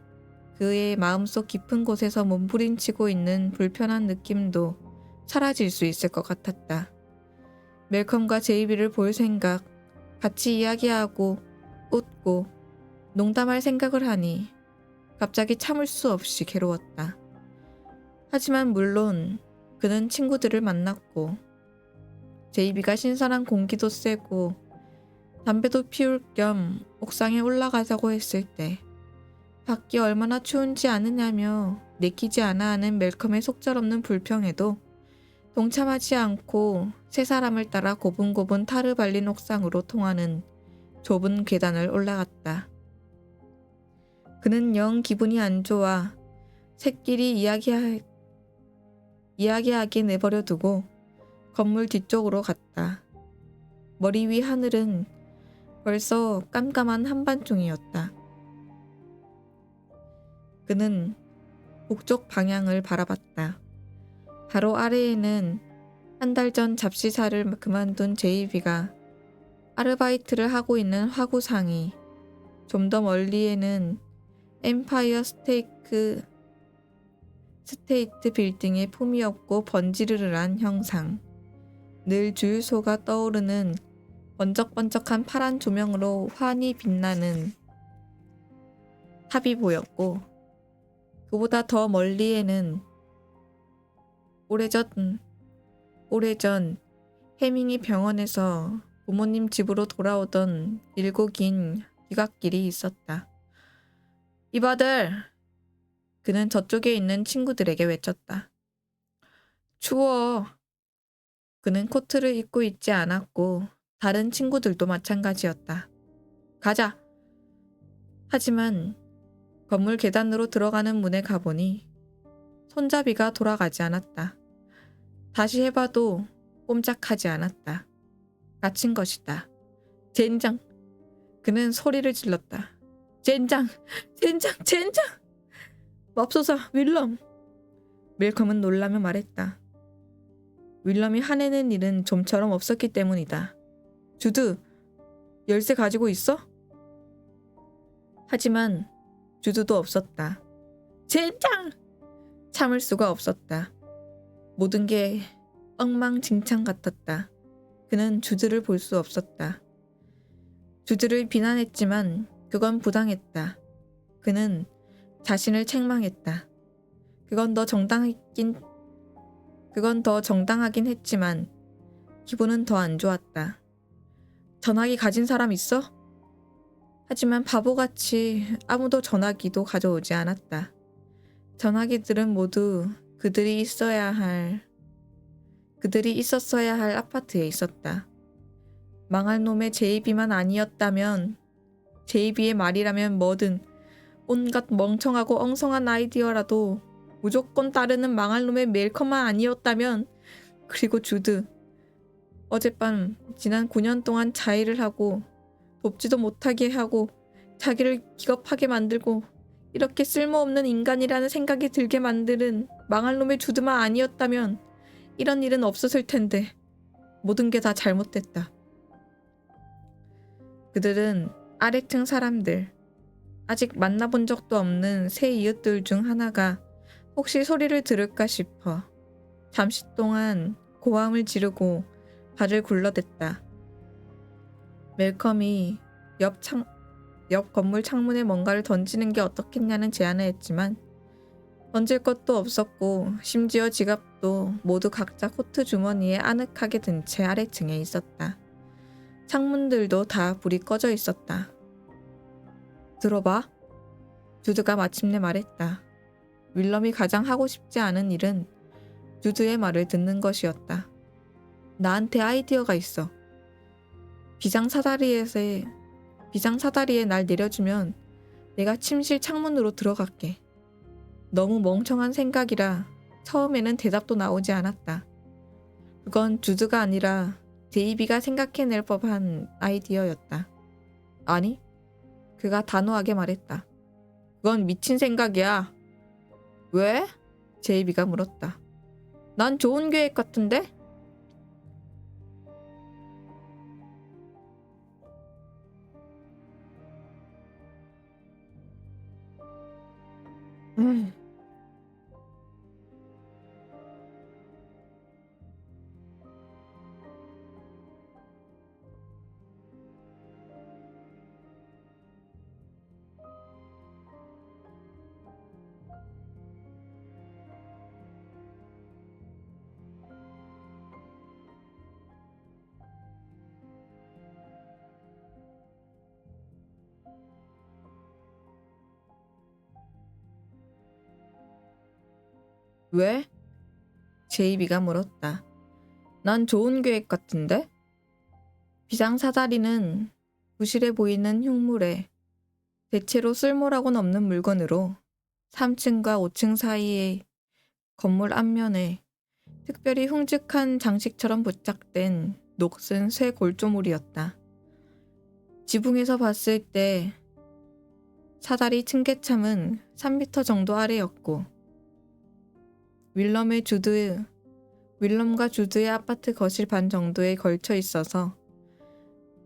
그의 마음속 깊은 곳에서 몸부림치고 있는 불편한 느낌도 사라질 수 있을 것 같았다. 멜컴과 제이비를 볼 생각, 같이 이야기하고 웃고 농담할 생각을 하니 갑자기 참을 수 없이 괴로웠다. 하지만 물론 그는 친구들을 만났고 제이비가 신선한 공기도 쐬고 담배도 피울 겸 옥상에 올라가자고 했을 때 밖이 얼마나 추운지 아느냐며 내키지 않아 하는 멜컴의 속절없는 불평에도 동참하지 않고 세 사람을 따라 고분고분 타르 발린 옥상으로 통하는 좁은 계단을 올라갔다. 그는 영 기분이 안 좋아 새끼리 이야기하기 내버려 두고 건물 뒤쪽으로 갔다. 머리 위 하늘은 벌써 깜깜한 한밤중이었다. 그는 북쪽 방향을 바라봤다. 바로 아래에는 한 달 전 잡시사를 그만둔 제이비가 아르바이트를 하고 있는 화구상이, 좀 더 멀리에는 엠파이어 스테이트 빌딩의 품이 없고 번지르르한 형상, 늘 주유소가 떠오르는 번쩍번쩍한 파란 조명으로 환히 빛나는 탑이 보였고 그보다 더 멀리에는 오래전 해밍이 병원에서 부모님 집으로 돌아오던 길고 긴 귀갓길이 있었다. 이봐들! 그는 저쪽에 있는 친구들에게 외쳤다. 추워. 그는 코트를 입고 있지 않았고 다른 친구들도 마찬가지였다. 가자! 하지만 건물 계단으로 들어가는 문에 가보니 손잡이가 돌아가지 않았다. 다시 해봐도 꼼짝하지 않았다. 갇힌 것이다. 젠장! 그는 소리를 질렀다. 젠장! 젠장! 젠장! 맙소사 윌럼! 멜컴은 놀라며 말했다. 윌럼이 화내는 일은 좀처럼 없었기 때문이다. 주드, 열쇠 가지고 있어? 하지만 주드도 없었다. 젠장! 참을 수가 없었다. 모든 게 엉망진창 같았다. 그는 주드를 볼 수 없었다. 주드를 비난했지만 그건 부당했다. 그는 자신을 책망했다. 그건 더 정당하긴 했지만 기분은 더 안 좋았다. 전화기 가진 사람 있어? 하지만 바보같이 아무도 전화기도 가져오지 않았다. 전화기들은 모두 그들이 있었어야 할 아파트에 있었다. 망할 놈의 제이비만 아니었다면, 제이비의 말이라면 뭐든 온갖 멍청하고 엉성한 아이디어라도 무조건 따르는 망할 놈의 멜컴만 아니었다면, 그리고 주드. 어젯밤 지난 9년 동안 자해를 하고 돕지도 못하게 하고 자기를 기겁하게 만들고 이렇게 쓸모없는 인간이라는 생각이 들게 만드는 망할 놈의 주드만 아니었다면 이런 일은 없었을 텐데 모든 게 다 잘못됐다. 그들은 아래층 사람들, 아직 만나본 적도 없는 새 이웃들 중 하나가 혹시 소리를 들을까 싶어 잠시 동안 고함을 지르고 발을 굴러댔다. 멜컴이 옆 건물 창문에 뭔가를 던지는 게 어떻겠냐는 제안을 했지만 던질 것도 없었고 심지어 지갑도 모두 각자 코트 주머니에 아늑하게 든 채 아래층에 있었다. 창문들도 다 불이 꺼져 있었다. 들어봐. 주드가 마침내 말했다. 윌럼이 가장 하고 싶지 않은 일은 주드의 말을 듣는 것이었다. 나한테 아이디어가 있어. 비상사다리에 날 내려주면 내가 침실 창문으로 들어갈게. 너무 멍청한 생각이라 처음에는 대답도 나오지 않았다. 그건 주드가 아니라 데이비가 생각해낼 법한 아이디어였다. 아니, 그가 단호하게 말했다. 그건 미친 생각이야. 왜? 제이비가 물었다. 난 좋은 계획 같은데? 음. 왜? 제이비가 물었다. 난 좋은 계획 같은데? 비상사다리는 부실해 보이는 흉물에 대체로 쓸모라고는 없는 물건으로 3층과 5층 사이의 건물 앞면에 특별히 흉측한 장식처럼 부착된 녹슨 쇠 골조물이었다. 지붕에서 봤을 때 사다리 층계참은 3m 정도 아래였고 윌럼과 주드의 아파트 거실 반 정도에 걸쳐 있어서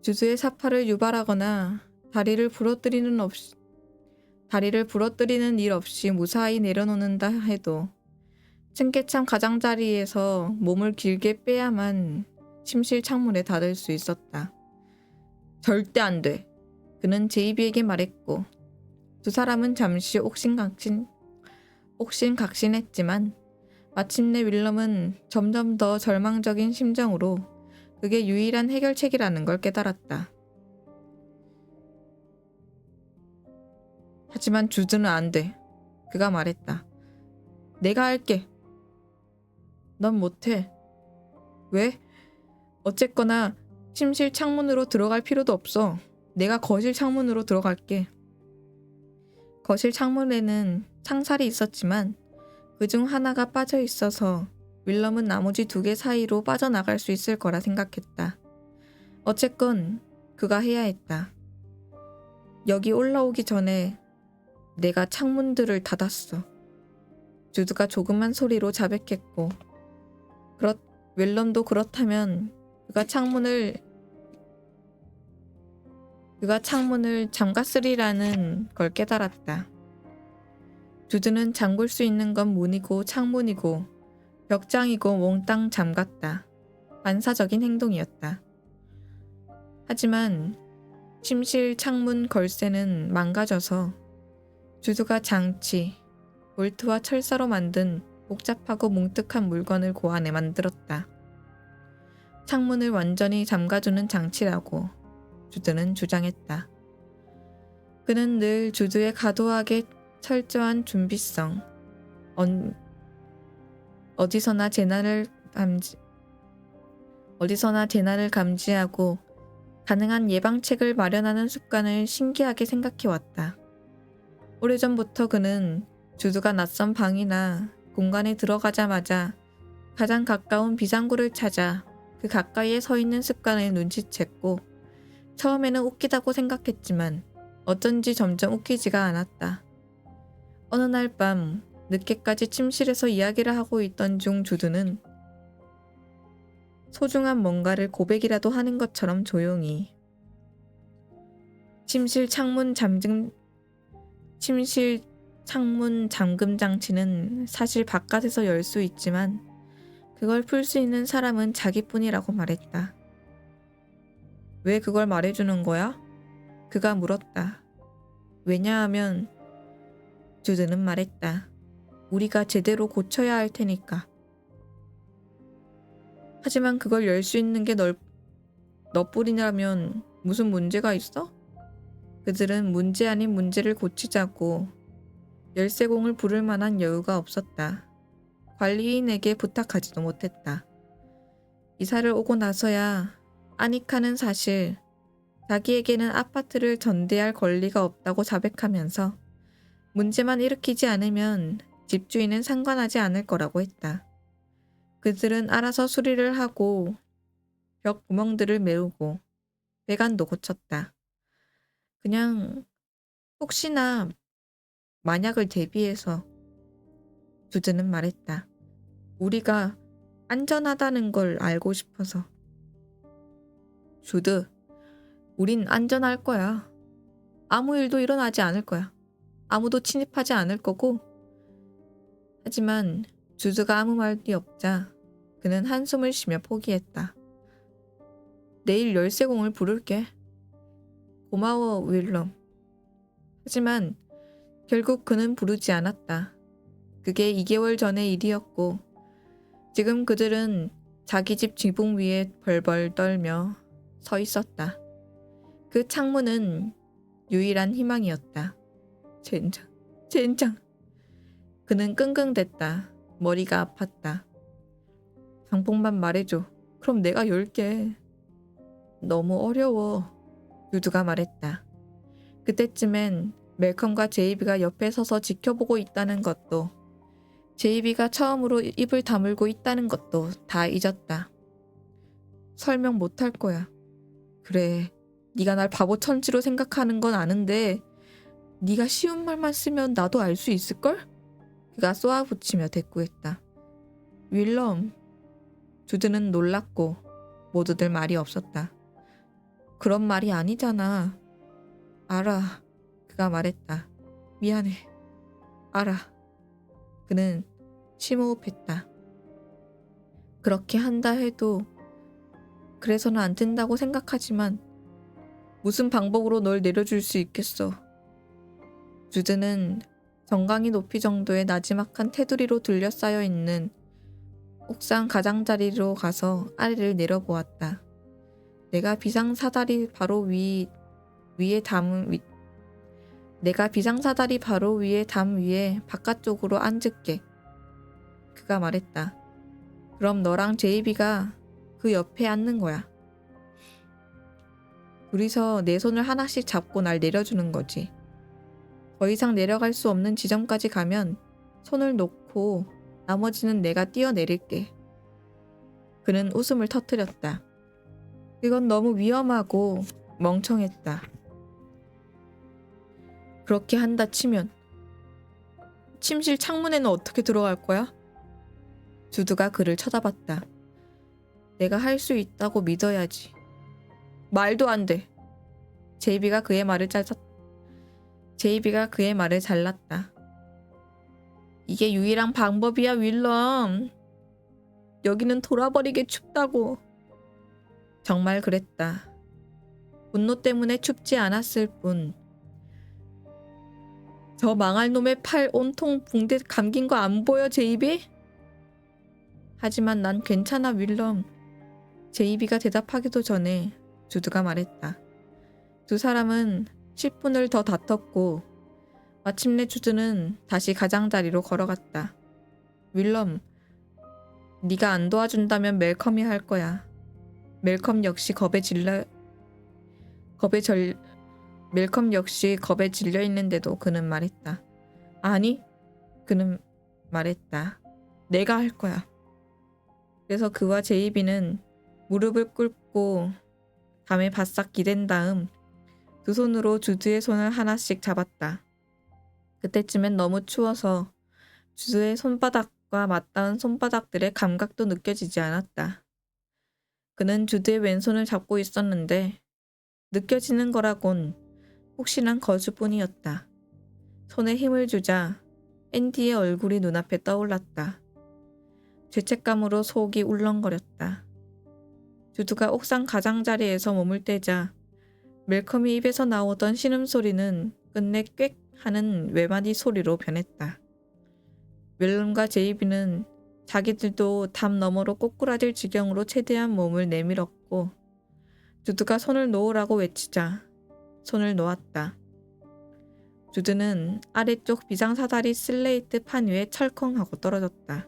주드의 사파를 유발하거나 다리를 부러뜨리는 일 없이 무사히 내려놓는다 해도 층계참 가장자리에서 몸을 길게 빼야만 침실 창문에 닿을 수 있었다. 절대 안 돼. 그는 제이비에게 말했고 두 사람은 잠시 옥신각신했지만 마침내 윌럼은 점점 더 절망적인 심정으로 그게 유일한 해결책이라는 걸 깨달았다. 하지만 주드는 안 돼. 그가 말했다. 내가 할게. 넌 못해. 왜? 어쨌거나 침실 창문으로 들어갈 필요도 없어. 내가 거실 창문으로 들어갈게. 거실 창문에는 창살이 있었지만 그중 하나가 빠져 있어서 윌럼은 나머지 2개 사이로 빠져나갈 수 있을 거라 생각했다. 어쨌건 그가 해야 했다. 여기 올라오기 전에 내가 창문들을 닫았어. 주드가 조그만 소리로 자백했고 윌럼도 그렇다면 그가 창문을 잠갔으리라는 걸 깨달았다. 주드는 잠글 수 있는 건 문이고 창문이고 벽장이고 몽땅 잠갔다. 반사적인 행동이었다. 하지만 침실 창문 걸쇠는 망가져서 주드가 장치, 볼트와 철사로 만든 복잡하고 뭉툭한 물건을 고안해 만들었다. 창문을 완전히 잠가주는 장치라고 주드는 주장했다. 그는 늘 주드의 과도하게 철저한 준비성, 어디서나 재난을 감지하고 가능한 예방책을 마련하는 습관을 신기하게 생각해왔다. 오래전부터 그는 주드가 낯선 방이나 공간에 들어가자마자 가장 가까운 비상구를 찾아 그 가까이에 서 있는 습관을 눈치챘고 처음에는 웃기다고 생각했지만 어쩐지 점점 웃기지가 않았다. 어느 날 밤 늦게까지 침실에서 이야기를 하고 있던 중 주드는 소중한 뭔가를 고백이라도 하는 것처럼 조용히 침실 창문 잠금 장치는 사실 바깥에서 열 수 있지만 그걸 풀 수 있는 사람은 자기뿐이라고 말했다. 왜 그걸 말해주는 거야? 그가 물었다. 왜냐하면 주드는 말했다. 우리가 제대로 고쳐야 할 테니까. 하지만 그걸 열 수 있는 게 너뿐이라면 무슨 문제가 있어? 그들은 문제 아닌 문제를 고치자고 열쇠공을 부를 만한 여유가 없었다. 관리인에게 부탁하지도 못했다. 이사를 오고 나서야 아니카는 사실 자기에게는 아파트를 전대할 권리가 없다고 자백하면서 문제만 일으키지 않으면 집주인은 상관하지 않을 거라고 했다. 그들은 알아서 수리를 하고 벽 구멍들을 메우고 배관도 고쳤다. 그냥 혹시나 만약을 대비해서 주드는 말했다. 우리가 안전하다는 걸 알고 싶어서. 주드, 우린 안전할 거야. 아무 일도 일어나지 않을 거야. 아무도 침입하지 않을 거고. 하지만 주드가 아무 말이 없자 그는 한숨을 쉬며 포기했다. 내일 열쇠공을 부를게. 고마워, 윌럼. 하지만 결국 그는 부르지 않았다. 그게 2개월 전의 일이었고 지금 그들은 자기 집 지붕 위에 벌벌 떨며 서 있었다. 그 창문은 유일한 희망이었다. 젠장. 그는 끙끙댔다. 머리가 아팠다. 방법만 말해줘. 그럼 내가 열게. 너무 어려워. 주드가 말했다. 그때쯤엔 멜컴과 제이비가 옆에 서서 지켜보고 있다는 것도 제이비가 처음으로 입을 다물고 있다는 것도 다 잊었다. 설명 못할 거야. 그래, 네가 날 바보 천지로 생각하는 건 아는데 네가 쉬운 말만 쓰면 나도 알 수 있을걸? 그가 쏘아붙이며 대꾸했다. 윌럼. 주드는 놀랐고 모두들 말이 없었다. 그런 말이 아니잖아. 알아. 그가 말했다. 미안해. 알아. 그는 심호흡했다. 그렇게 한다 해도 그래서는 안 된다고 생각하지만 무슨 방법으로 널 내려줄 수 있겠어. 주드는 정강이 높이 정도의 나지막한 테두리로 둘러싸여 있는 옥상 가장자리로 가서 아래를 내려보았다. 내가 비상사다리 바로 위에 담 위에 바깥쪽으로 앉을게. 그가 말했다. 그럼 너랑 제이비가 그 옆에 앉는 거야. 둘이서 내 손을 하나씩 잡고 날 내려주는 거지. 더 이상 내려갈 수 없는 지점까지 가면 손을 놓고 나머지는 내가 뛰어내릴게. 그는 웃음을 터뜨렸다. 그건 너무 위험하고 멍청했다. 그렇게 한다 치면 침실 창문에는 어떻게 들어갈 거야? 주드가 그를 쳐다봤다. 내가 할 수 있다고 믿어야지. 말도 안 돼. 제이비가 그의 말을 잘랐다. 이게 유일한 방법이야, 윌럼. 여기는 돌아버리게 춥다고. 정말 그랬다. 분노 때문에 춥지 않았을 뿐. 저 망할 놈의 팔 온통 붕대 감긴 거 안 보여, 제이비? 하지만 난 괜찮아, 윌럼. 제이비가 대답하기도 전에 주드가 말했다. 두 사람은 10분을 더 다퉜고 마침내 주드는 다시 가장자리로 걸어갔다. 윌럼, 네가 안 도와준다면 멜컴이 할 거야. 멜컴 역시 겁에 질려 있는데도 그는 말했다. 아니, 그는 말했다. 내가 할 거야. 그래서 그와 제이비는 무릎을 꿇고 담에 바싹 기댄 다음 두 손으로 주드의 손을 하나씩 잡았다. 그때쯤엔 너무 추워서 주드의 손바닥과 맞닿은 손바닥들의 감각도 느껴지지 않았다. 그는 주드의 왼손을 잡고 있었는데 느껴지는 거라곤 혹시난 거주뿐이었다. 손에 힘을 주자 앤디의 얼굴이 눈앞에 떠올랐다. 죄책감으로 속이 울렁거렸다. 주드가 옥상 가장자리에서 몸을 떼자 멜컴이 입에서 나오던 신음소리는 끝내 꽥 하는 외마디 소리로 변했다. 윌럼과 제이비는 자기들도 담 너머로 꼬꾸라질 지경으로 최대한 몸을 내밀었고 주드가 손을 놓으라고 외치자 손을 놓았다. 주드는 아래쪽 비상사다리 슬레이트 판 위에 철컹하고 떨어졌다.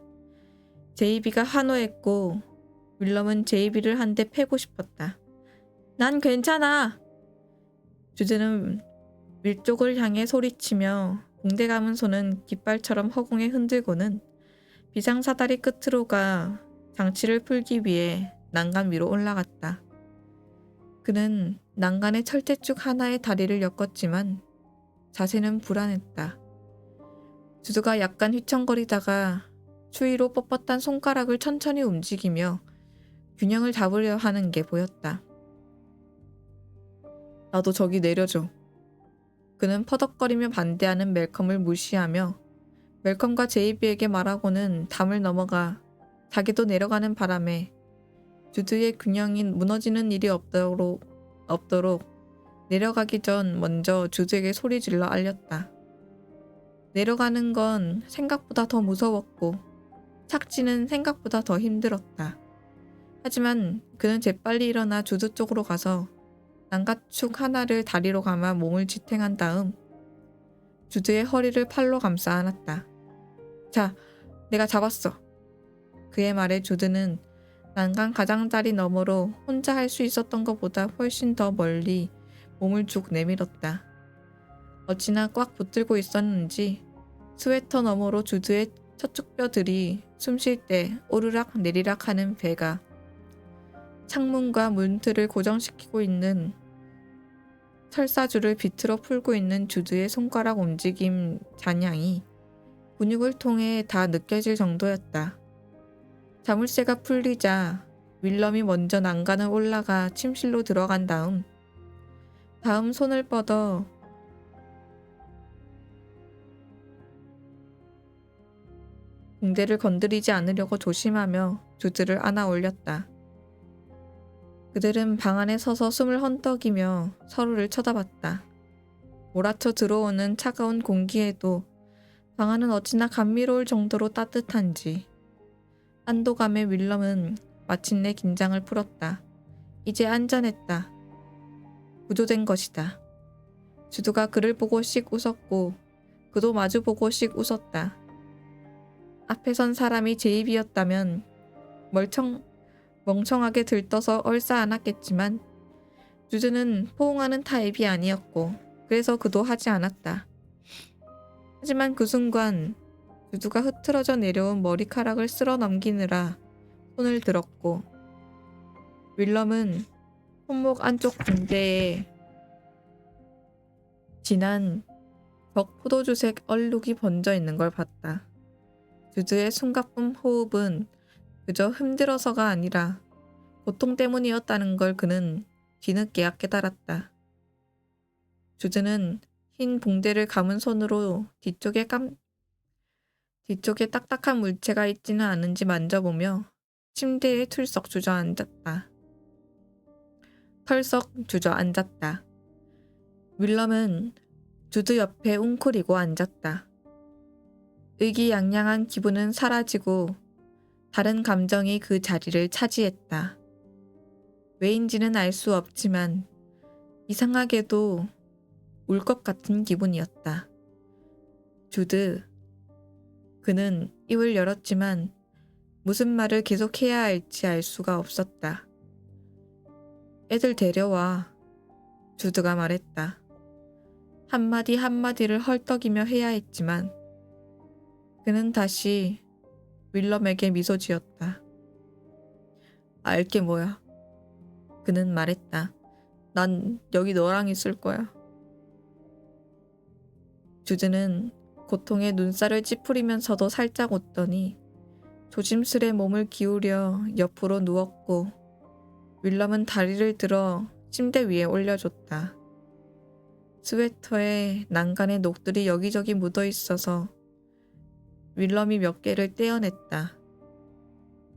제이비가 환호했고 윌럼은 제이비를 한 대 패고 싶었다. 난 괜찮아. 주드는 위쪽을 향해 소리치며 붕대 감은 손은 깃발처럼 허공에 흔들고는 비상사다리 끝으로 가 장치를 풀기 위해 난간 위로 올라갔다. 그는 난간의 철제축 하나의 다리를 엮었지만 자세는 불안했다. 주드가 약간 휘청거리다가 추위로 뻣뻣한 손가락을 천천히 움직이며 균형을 잡으려 하는 게 보였다. 나도 저기 내려줘. 그는 퍼덕거리며 반대하는 멜컴을 무시하며 멜컴과 제이비에게 말하고는 담을 넘어가 자기도 내려가는 바람에 주드의 균형이 무너지는 일이 없도록 내려가기 전 먼저 주드에게 소리질러 알렸다. 내려가는 건 생각보다 더 무서웠고 착지는 생각보다 더 힘들었다. 하지만 그는 재빨리 일어나 주드 쪽으로 가서 난간축 하나를 다리로 감아 몸을 지탱한 다음 주드의 허리를 팔로 감싸 안았다. 자, 내가 잡았어. 그의 말에 주드는 난간 가장자리 너머로 혼자 할 수 있었던 것보다 훨씬 더 멀리 몸을 쭉 내밀었다. 어찌나 꽉 붙들고 있었는지 스웨터 너머로 주드의 척추뼈들이 숨 쉴 때 오르락 내리락 하는 배가 창문과 문틀을 고정시키고 있는 철사줄을 비틀어 풀고 있는 주드의 손가락 움직임 잔향이 근육을 통해 다 느껴질 정도였다. 자물쇠가 풀리자 윌럼이 먼저 난간을 올라가 침실로 들어간 다음 손을 뻗어 붕대를 건드리지 않으려고 조심하며 주드를 안아 올렸다. 그들은 방 안에 서서 숨을 헐떡이며 서로를 쳐다봤다. 몰아쳐 들어오는 차가운 공기에도 방 안은 어찌나 감미로울 정도로 따뜻한지. 안도감에 윌럼은 마침내 긴장을 풀었다. 이제 안전했다. 구조된 것이다. 주드가 그를 보고 씩 웃었고 그도 마주보고 씩 웃었다. 앞에 선 사람이 제이비였다면 멍청하게 들떠서 얼싸안았겠지만 주드는 포옹하는 타입이 아니었고 그래서 그도 하지 않았다. 하지만 그 순간 주드가 흐트러져 내려온 머리카락을 쓸어 넘기느라 손을 들었고 윌럼은 손목 안쪽 붕대에 진한 적 포도주색 얼룩이 번져 있는 걸 봤다. 주드의 숨가쁜 호흡은 그저 힘들어서가 아니라 고통 때문이었다는 걸 그는 뒤늦게야 깨달았다. 주드는 흰 봉대를 감은 손으로 뒤쪽에 딱딱한 물체가 있지는 않은지 만져보며 침대에 털썩 주저앉았다. 윌럼은 주드 옆에 웅크리고 앉았다. 의기양양한 기분은 사라지고 다른 감정이 그 자리를 차지했다. 왜인지는 알 수 없지만 이상하게도 울 것 같은 기분이었다. 주드. 그는 입을 열었지만 무슨 말을 계속해야 할지 알 수가 없었다. 애들 데려와. 주드가 말했다. 한마디 한마디를 헐떡이며 해야 했지만 그는 다시 윌럼에게 미소 지었다. 알게 뭐야. 그는 말했다. 난 여기 너랑 있을 거야. 주드는 고통에 눈살을 찌푸리면서도 살짝 웃더니 조심스레 몸을 기울여 옆으로 누웠고 윌럼은 다리를 들어 침대 위에 올려줬다. 스웨터에 난간에 녹들이 여기저기 묻어 있어서 윌럼이 몇 개를 떼어냈다.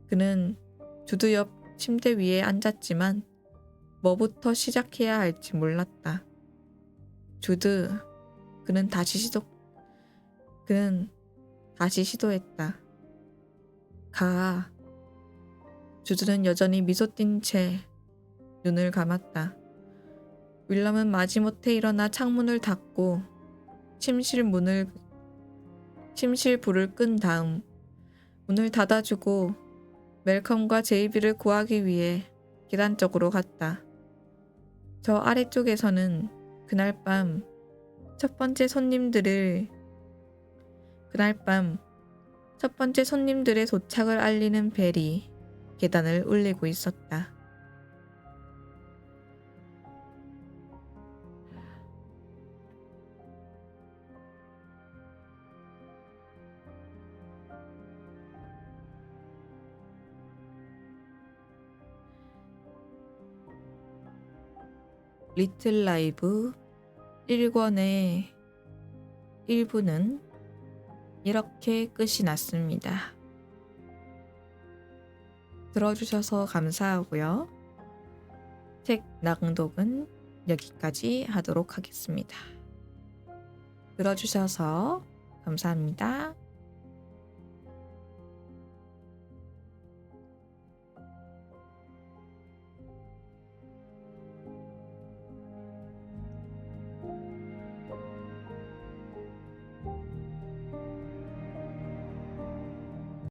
그는 주드 옆 침대 위에 앉았지만 뭐부터 시작해야 할지 몰랐다. 주드, 그는 다시 시도했다. 가. 주드는 여전히 미소 띈 채 눈을 감았다. 윌럼은 마지못해 일어나 창문을 닫고 침실 불을 끈 다음 문을 닫아주고 멜컴과 제이비를 구하기 위해 계단 쪽으로 갔다. 저 아래쪽에서는 그날 밤 첫 번째 손님들의 도착을 알리는 벨이 계단을 울리고 있었다. 리틀 라이브 1권의 1부는 이렇게 끝이 났습니다. 들어주셔서 감사하고요. 책 낭독은 여기까지 하도록 하겠습니다. 들어주셔서 감사합니다.